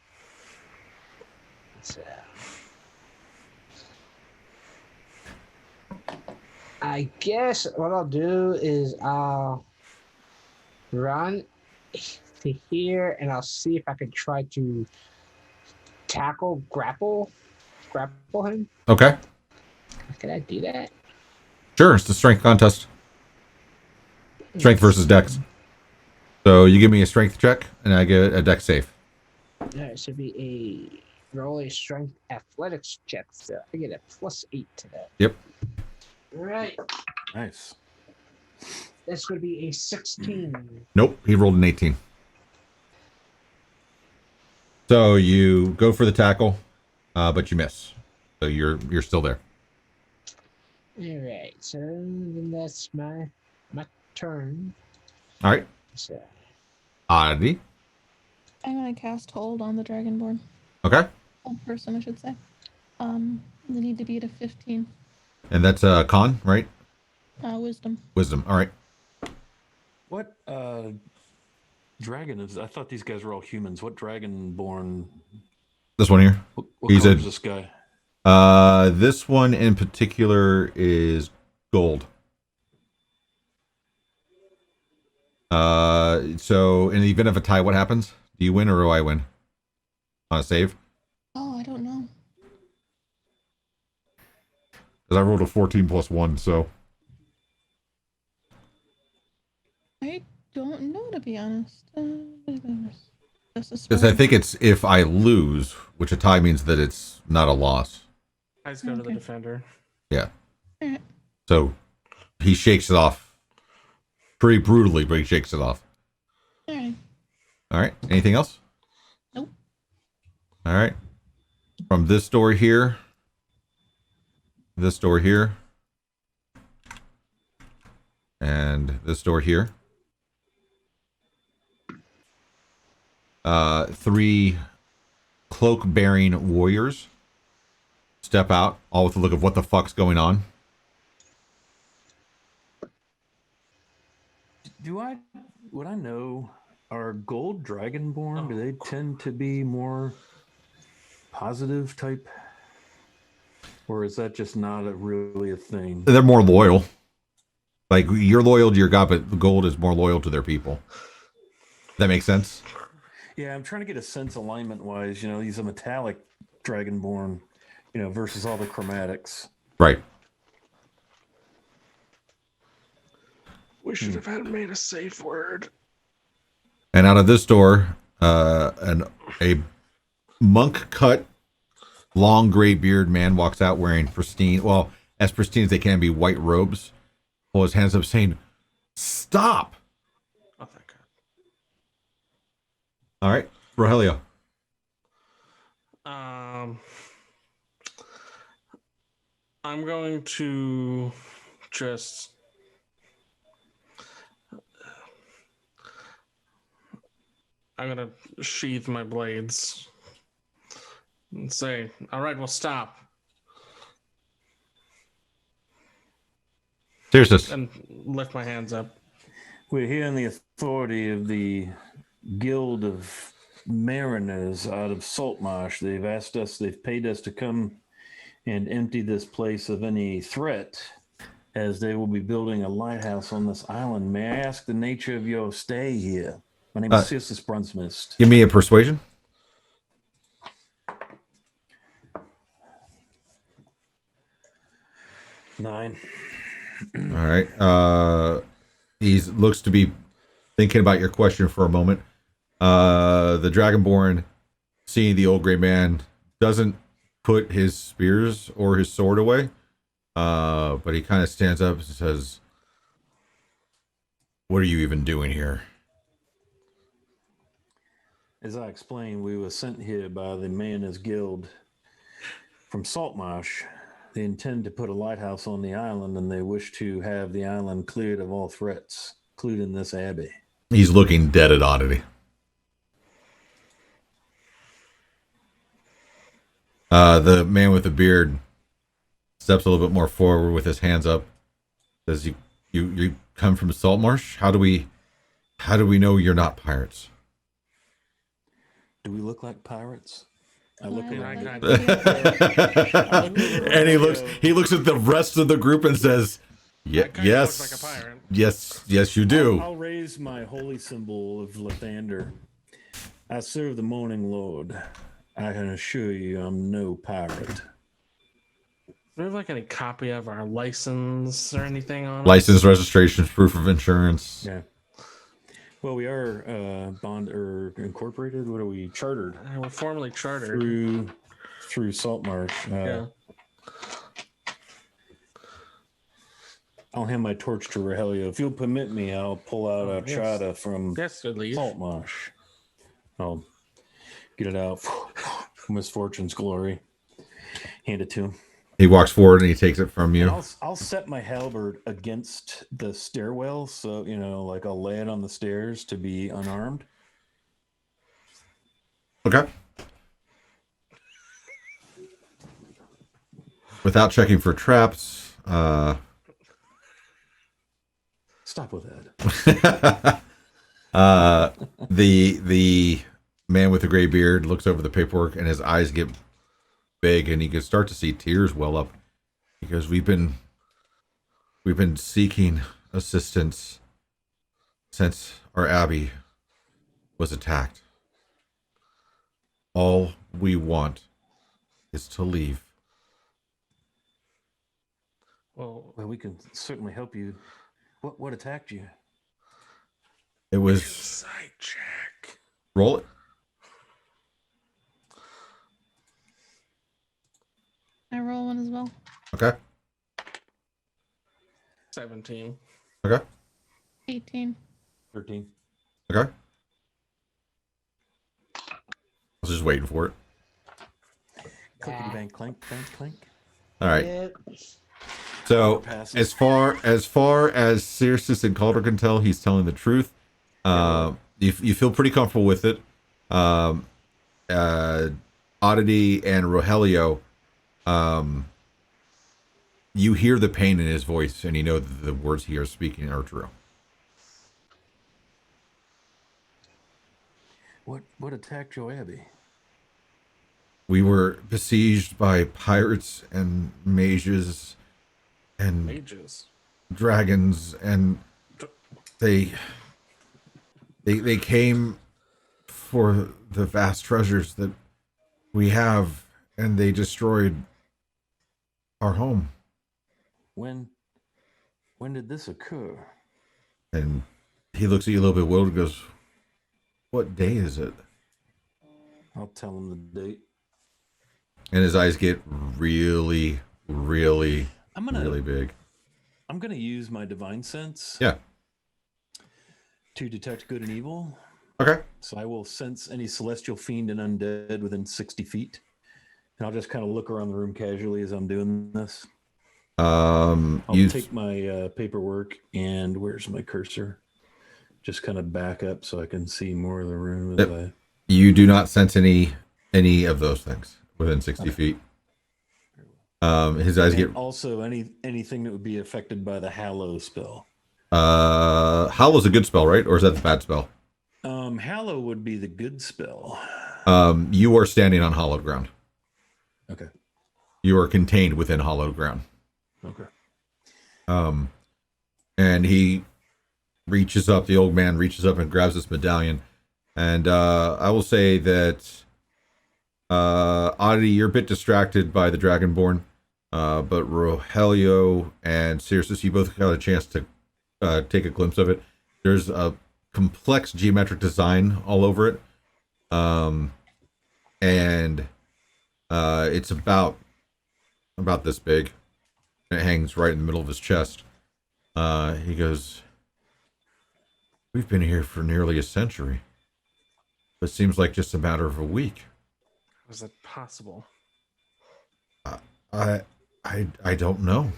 So... I guess what I'll do is I'll run to here and I'll see if I can try to grapple him. Okay. Can I do that? Sure, it's the strength contest. Strength versus dex. So you give me a strength check, and I get a dex save. Alright, so it'd be roll a strength athletics check. So I get a +8 to that. Yep. Right. Nice. This would be a 16. Nope, he rolled an 18. So you go for the tackle, but you miss. So you're still there. Alright, so then that's my turn. All right. So Oddity. I'm gonna cast hold on the Dragonborn. Okay. Old person, I should say. They need to be at a 15. And that's con, right? Wisdom. Wisdom. All right. What dragon is? I thought these guys were all humans. What dragonborn? This one here. What He's color a- is this guy? This one in particular is gold. So in the event of a tie, what happens? Do you win or do I win? On a save? Oh, I don't know. Because I rolled a 14 plus 1, so. I don't know, to be honest. Just a Because I spell. think it's if I lose, which a tie means that it's not a loss. I just go to the Okay. defender. Yeah. Alright. So he shakes it off pretty brutally, but he shakes it off. Alright. All right. Anything else? Nope. All right. From this door here, this door here, and this door here. 3 cloak-bearing warriors step out, all with a look of what the fuck's going on. Would I know? Are gold dragonborn? Do they tend to be more positive type, or is that just not really a thing? They're more loyal. Like, you're loyal to your god, but the gold is more loyal to their people. That makes sense? Yeah, I'm trying to get a sense alignment wise. He's a metallic dragonborn, versus all the chromatics. Right. We should have had made a safe word. And out of this door, a monk-cut, long gray beard man walks out wearing pristine, well, as pristine as they can be, white robes. Pull his hands up saying, "Stop!" Oh, thank God. All right, Rogelio. I'm going to just I'm gonna sheath my blades and say, "All right, we'll stop," Seriousness. and lift my hands up. We're here in the authority of the Guild of Mariners out of Saltmarsh. They've paid us to come and empty this place of any threat, as they will be building a lighthouse on this island. May I ask the nature of your stay here? My name is Circe Brunsmist. Give me a persuasion. Nine. All right. He looks to be thinking about your question for a moment. The Dragonborn seeing the old gray man, doesn't put his spears or his sword away, but he kind of stands up and says, "What are you even doing here?" As I explained, we were sent here by the Mariners Guild from Saltmarsh. They intend to put a lighthouse on the island, and they wish to have the island cleared of all threats, including this abbey. He's looking dead at Oddity. The man with the beard steps a little bit more forward with his hands up. Says, "You come from Saltmarsh? How do we know you're not pirates?" Do we look like pirates? I Well, look I around. would like to- And he looks at the rest of the group and says, I kinda yes, look like a pirate. yes, you do." I'll raise my holy symbol of Lathander. I serve the Morning Lord. I can assure you I'm no pirate. Do we have like any copy of our license or anything on it? License, registration, proof of insurance. Yeah. Well, we are bond or incorporated. What are we? Chartered We're formally chartered. through Saltmarsh. Yeah. I'll hand my torch to Rogelio. If you'll permit me, I'll pull out a yes. charter from Yes, at least. Saltmarsh. I'll get it out. Misfortune's glory. Hand it to him. He walks forward and he takes it from And you. I'll set my halberd against the stairwell, so like I'll lay it on the stairs to be unarmed. Okay. Without checking for traps, Stop with that. the man with the gray beard looks over the paperwork and his eyes get big and he can start to see tears well up because we've been seeking assistance since our abbey was attacked. All we want is to leave. Well, Well, we can certainly help you. What attacked you? It was side check. roll it. I roll one as well. Okay. 17. Okay. 18. 13. Okay. I was just waiting for it. Clickety bang clank, clank, clank. All right. Yeah. So Passes. as far as Circe and Calder can tell, he's telling the truth. You feel pretty comfortable with it. Oddity and Rogelio, you hear the pain in his voice, and you know that the words he is speaking are true. What attacked your abbey? We were besieged by pirates and mages and Mages. dragons, and they came for the vast treasures that we have, and they destroyed our home. When did this occur? And he looks at you a little bit bewildered and goes, "What day is it?" I'll tell him the date. And his eyes get really, really, really big. I'm gonna use my divine sense Yeah. to detect good and evil. Okay. So I will sense any celestial fiend and undead within 60 feet. And I'll just kind of look around the room casually as I'm doing this. I'll You take my paperwork and where's my cursor? Just kind of back up so I can see more of the room. As you do not sense any of those things within 60 feet. His eyes get also anything that would be affected by the Hallow spell. Howl's a good spell, right? Or is that the bad spell? Hallow would be the good spell. You are standing on hollowed ground. Okay. You are contained within hollowed ground. Okay. And he reaches up, the old man reaches up and grabs this medallion. And I will say that Oddity, you're a bit distracted by the Dragonborn, but Rogelio and Circe, you both got a chance to take a glimpse of it. There's a complex geometric design all over it. and it's about this big. It hangs right in the middle of his chest. He goes, "We've been here for nearly a century. It seems like just a matter of a week." How is that possible? I I don't know.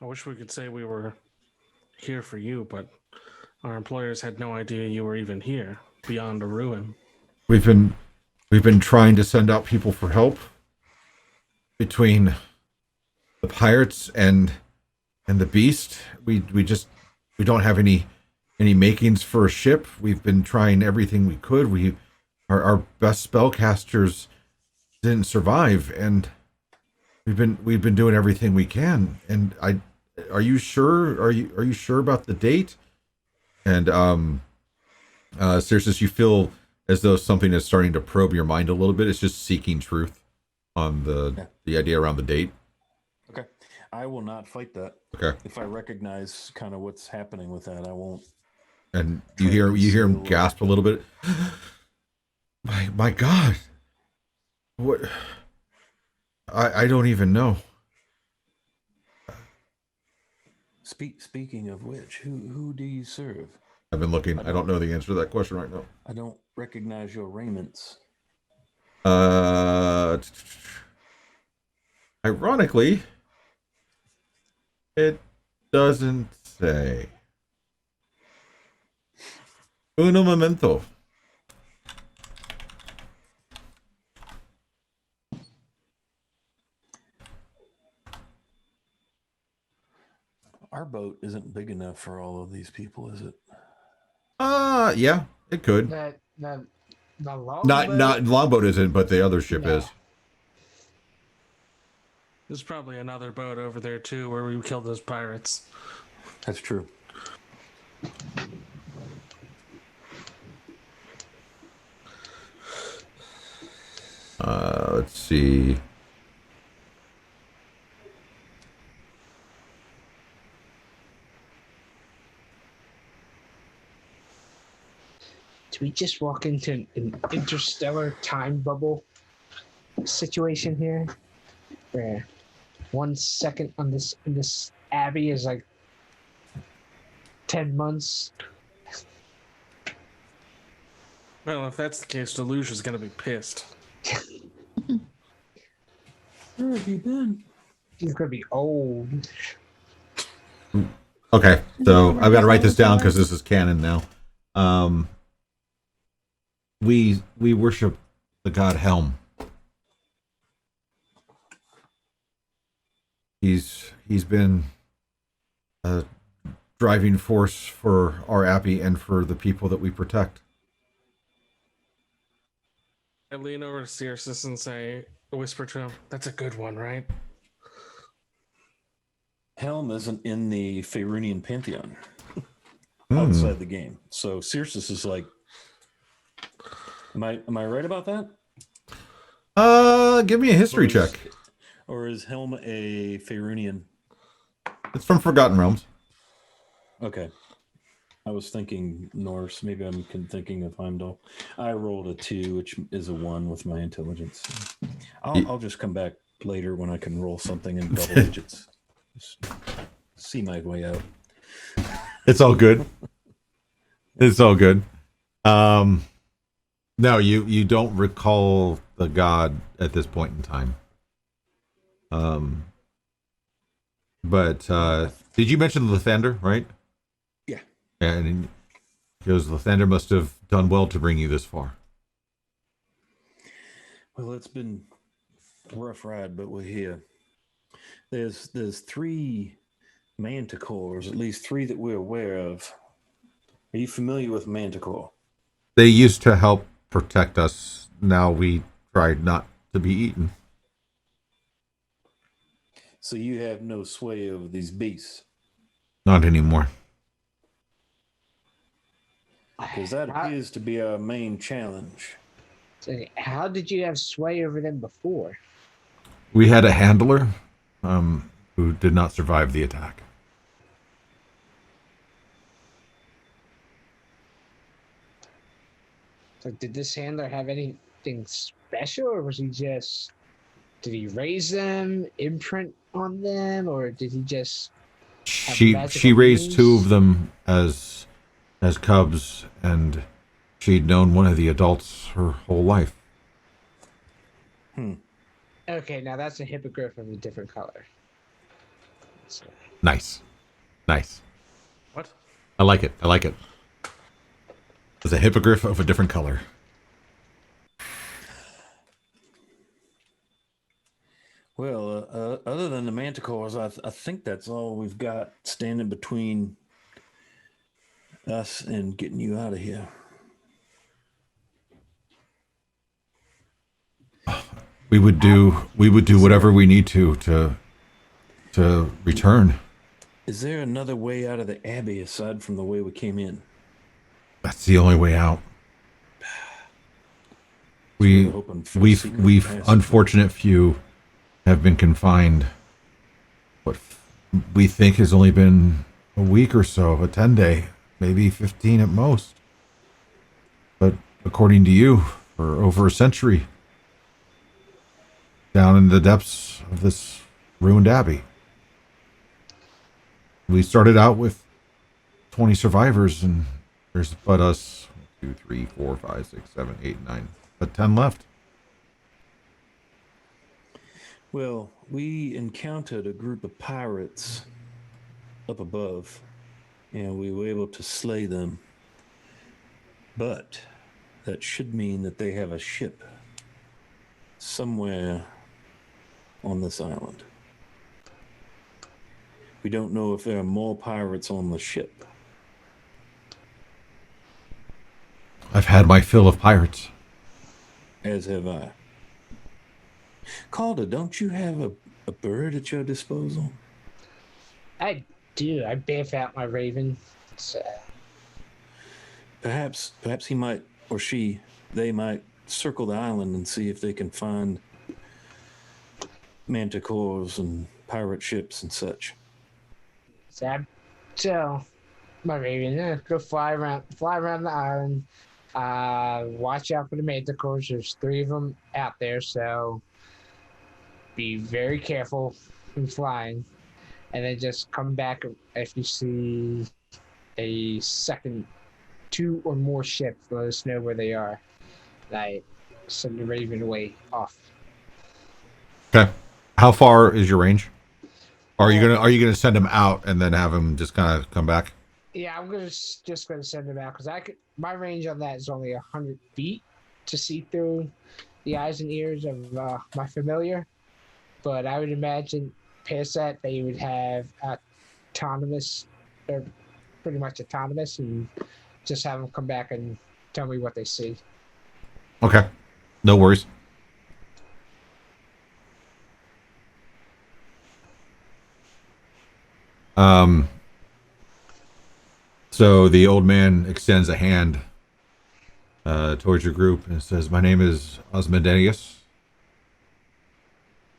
I wish we could say we were here for you, but our employers had no idea you were even here, beyond a ruin. We've been trying to send out people for help between the pirates and the beast. We don't have any makings for a ship. We've been trying everything we could. Our best spellcasters didn't survive, and we've been doing everything we can. And are you sure? Are you sure about the date? And Circe, you feel as though something is starting to probe your mind a little bit. It's just seeking truth on the idea around the date. Okay. I will not fight that. Okay. If I recognize kind of what's happening with that, I won't. And you hear him gasp a little bit. My God. What? I don't even know. Speaking of which, who do you serve? I've been looking. I don't know the answer to that question right now. I don't recognize your raiments. Ironically, it doesn't say. Uno momento. Our boat isn't big enough for all of these people, is it? Yeah, it could. The longboat. Not longboat isn't, but the other ship Yeah. is. There's probably another boat over there too, where we killed those pirates. That's true. Let's see. Do we just walk into an interstellar time bubble situation here, where 1 second on this Abbey is like 10 months? Well, if that's the case, Delusion's gonna be pissed. Where have you been? He's gonna be old. Okay, so I've got to write this down because this is canon now. We worship the god Helm. He's been a driving force for our Abbey and for the people that we protect. I lean over to Circe and whisper to him, "That's a good one, right?" Helm isn't in the Faerunian pantheon outside the game. So Circe is like, am I right about that? Give me a history check. Or is Helm a Faerunian? It's from Forgotten Realms. Okay. I was thinking Norse. Maybe I'm thinking of Heimdall. I rolled a 2, which is a 1 with my intelligence. I'll just come back later when I can roll something in double digits. Just see my way out. It's all good. It's all good. No, you don't recall the god at this point in time. But did you mention Lathander, right? Yeah. And he goes, Lathander must have done well to bring you this far. Well, it's been a rough ride, but we're here. There's 3 manticores, at least 3 that we're aware of. Are you familiar with manticore? They used to help protect us. Now we tried not to be eaten. So you have no sway over these beasts? Not anymore. Because that appears to be our main challenge. So how did you have sway over them before? We had a handler who did not survive the attack. So did this handler have anything special, or was he just? Did he raise them, imprint on them, or did he just have She magical raised two beings? of them as cubs, and she'd known one of the adults her whole life. Okay, now that's a hippogriff of a different color. So, Nice. What? I like it. It's a hippogriff of a different color. Well, other than the manticores, I think that's all we've got standing between us and getting you out of here. We would do whatever we need to return. Is there another way out of the Abbey aside from the way we came in? That's the only way out. We're hoping for a secret We've passage. unfortunate few have been confined. What we think has only been a week or so, a 10-day, maybe 15 at most. But according to you, for over a century, down in the depths of this ruined abbey. We started out with 20 survivors, and there's but us 1, 2, 3, 4, 5, 6, 7, 8, 9, but 10 left. Well, we encountered a group of pirates up above, and we were able to slay them. But that should mean that they have a ship somewhere on this island. We don't know if there are more pirates on the ship. I've had my fill of pirates. As have I. Calder, don't you have a bird at your disposal? I do. I biff out my raven. So, Perhaps he might, or they might circle the island and see if they can find manticores and pirate ships and such. so my raven, go fly around the island. Watch out for the manticores. There's 3 of them out there, so be very careful when flying. And then just come back if you see a second 2 or more ships. Let us know where they are. Like, send the raven away off. Okay. How far is your range? Are you gonna send him out and then have him just kind of come back? Yeah, I'm just gonna send them out because my range on that is only 100 feet to see through the eyes and ears of my familiar. But I would imagine past that they would have autonomous, or pretty much autonomous, and just have them come back and tell me what they see. Okay. No worries. So the old man extends a hand towards your group and says, "My name is Osmodeus.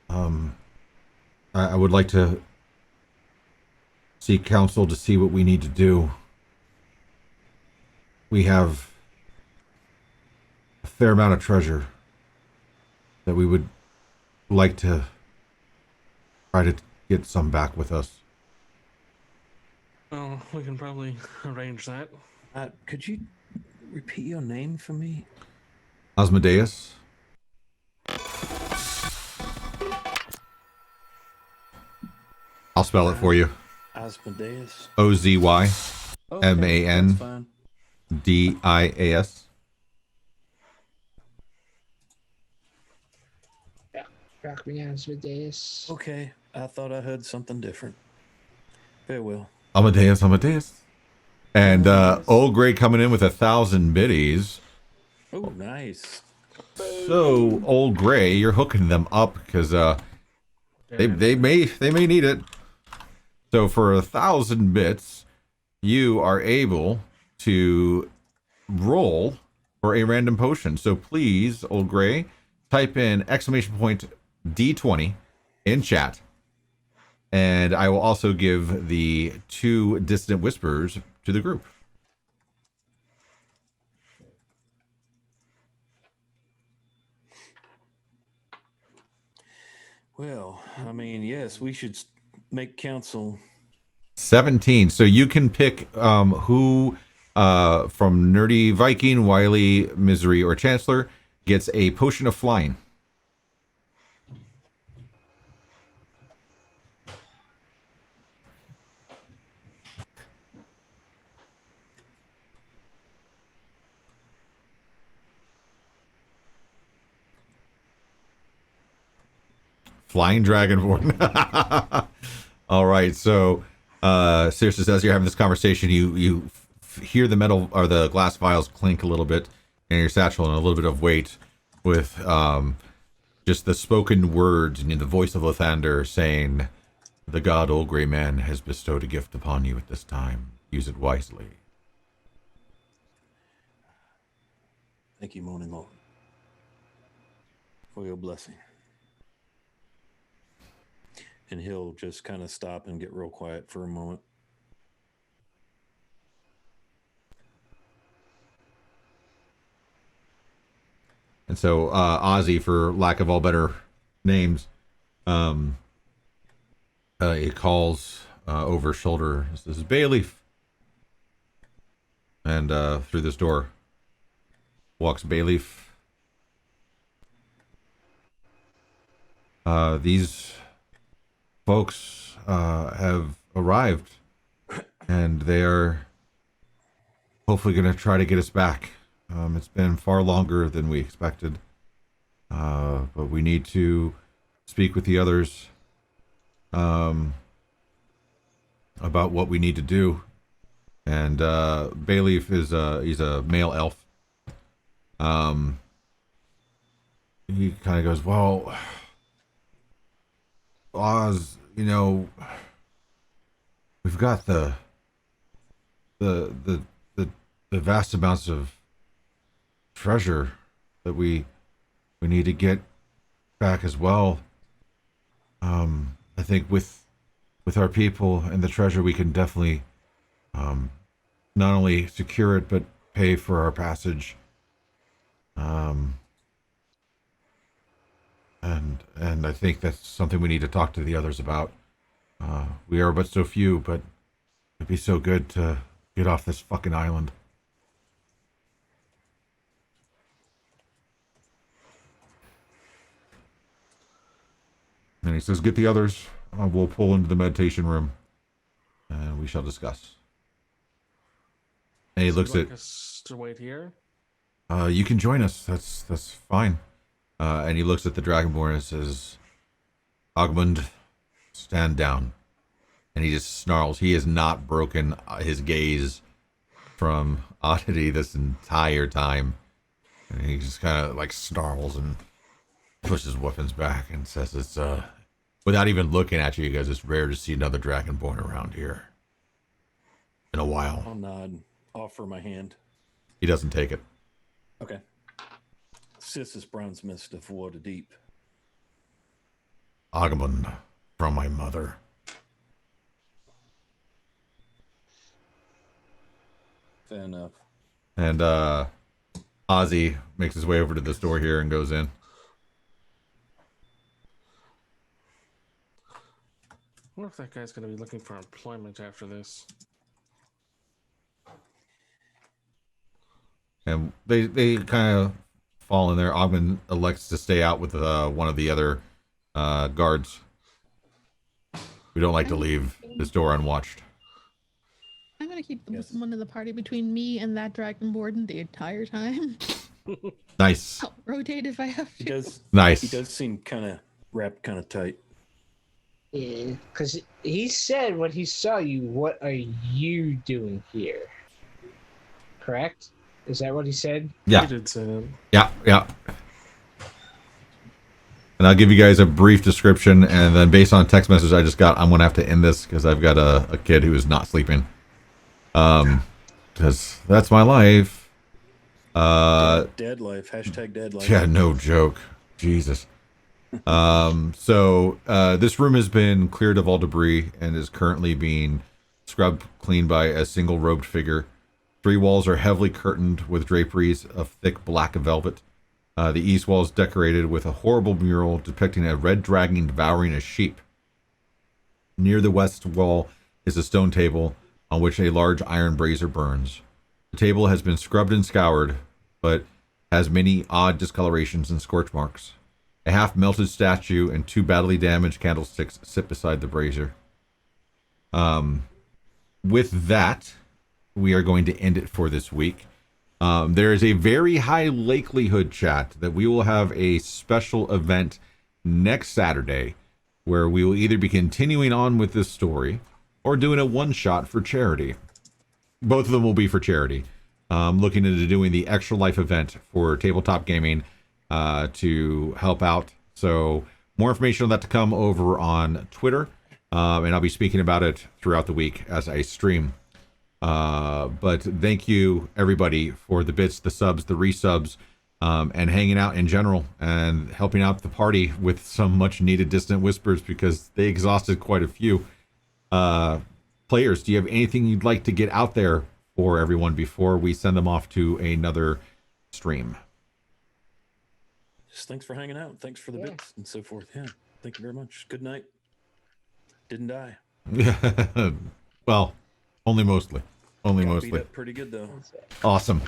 I would like to seek counsel to see what we need to do. We have a fair amount of treasure that we would like to try to get some back with us." Well, we can probably arrange that. Could you repeat your name for me? Osmodeus. I'll spell it for you. Asmodeus. OZYMANDIAS. Okay, that's fine. Rock me out, Asmodeus. Okay, I thought I heard something different. Very well. Amadeus. And Old Gray coming in with 1,000 biddies. Oh, nice. So Old Gray, you're hooking them up because they may need it. So for 1,000 bits, you are able to roll for a random potion. So please, Old Gray, type in !D20 in chat. And I will also give the 2 distant whispers to the group. Well, I mean, yes, we should make council. 17. So you can pick who from Nerdy Viking, Wily, Misery, or Chancellor gets a potion of flying. Flying Dragonborn. All right, so Circe, as you're having this conversation, you hear the metal or the glass vials clink a little bit in your satchel and a little bit of weight with just the spoken words and in the voice of Lathander saying, "The god Old Grey Man has bestowed a gift upon you at this time. Use it wisely." Thank you, Moaning Lord, for your blessing. And he'll just kind of stop and get real quiet for a moment. And so Ozzy, for lack of all better names, he calls over his shoulder. This is Bayleaf. And through this door walks Bayleaf. These folks have arrived, and they are hopefully going to try to get us back. It's been far longer than we expected, but we need to speak with the others about what we need to do. And Bayleaf is he's a male elf. He kind of goes, "Well, Oz, you know, we've got the vast amounts of treasure that we need to get back as well. I think with our people and the treasure, we can definitely not only secure it but pay for our passage. And I think that's something we need to talk to the others about. We are but so few, but it'd be so good to get off this fucking island." And he says, "Get the others. We'll pull into the meditation room, and we shall discuss." And he looks like at, us to wait here. "You can join us. That's fine." And he looks at the Dragonborn and says, "Ogmund, stand down." And he just snarls. He has not broken his gaze from Oddity this entire time. And he just kind of like snarls and pushes weapons back and says, "It's without even looking at you guys, it's rare to see another Dragonborn around here in a while." I'll nod, offer my hand. He doesn't take it. Okay. Sis is bronze mist of water deep. "Ogmund, from my mother." Fair enough. And Ozzy makes his way over to this door here and goes in. I wonder if that guy's going to be looking for employment after this. And they kind of fall in there. Ogmund elects to stay out with one of the other guards. We don't like to leave this door unwatched. I'm gonna keep someone in the party between me and that Dragonborn the entire time. Nice. I'll rotate if I have He to. does. Nice. He does seem kind of wrapped, kind of tight. Yeah, because he said when he saw you, "What are you doing here?" Correct? Is that what he said? Yeah. He did say that. Yeah. And I'll give you guys a brief description, and then based on text message I just got, I'm going to have to end this because I've got a kid who is not sleeping. Because that's my life. Dead life. Hashtag dead life. Yeah, no joke. Jesus. So this room has been cleared of all debris and is currently being scrubbed clean by a single robed figure. 3 walls are heavily curtained with draperies of thick black velvet. The east wall is decorated with a horrible mural depicting a red dragon devouring a sheep. Near the west wall is a stone table on which a large iron brazier burns. The table has been scrubbed and scoured, but has many odd discolorations and scorch marks. A half-melted statue and 2 badly damaged candlesticks sit beside the brazier. With that, we are going to end it for this week. There is a very high likelihood, chat, that we will have a special event next Saturday where we will either be continuing on with this story or doing a one-shot for charity. Both of them will be for charity. Looking into doing the Extra Life event for tabletop gaming to help out. So more information on that to come over on Twitter. And I'll be speaking about it throughout the week as I stream. But thank you, everybody, for the bits, the subs, the resubs, and hanging out in general and helping out the party with some much needed distant whispers because they exhausted quite a few. Players, do you have anything you'd like to get out there for everyone before we send them off to another stream? Just thanks for hanging out. Thanks for the bits and so forth. Yeah. Thank you very much. Good night. Didn't die. Well, only mostly. Only Got mostly. beat up pretty good though. Awesome.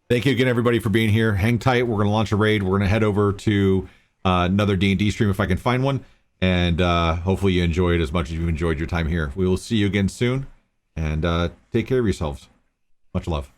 Thank you again, everybody, for being here. Hang tight. We're going to launch a raid. We're going to head over to another D&D stream if I can find one. And hopefully you enjoy it as much as you've enjoyed your time here. We will see you again soon. And take care of yourselves. Much love.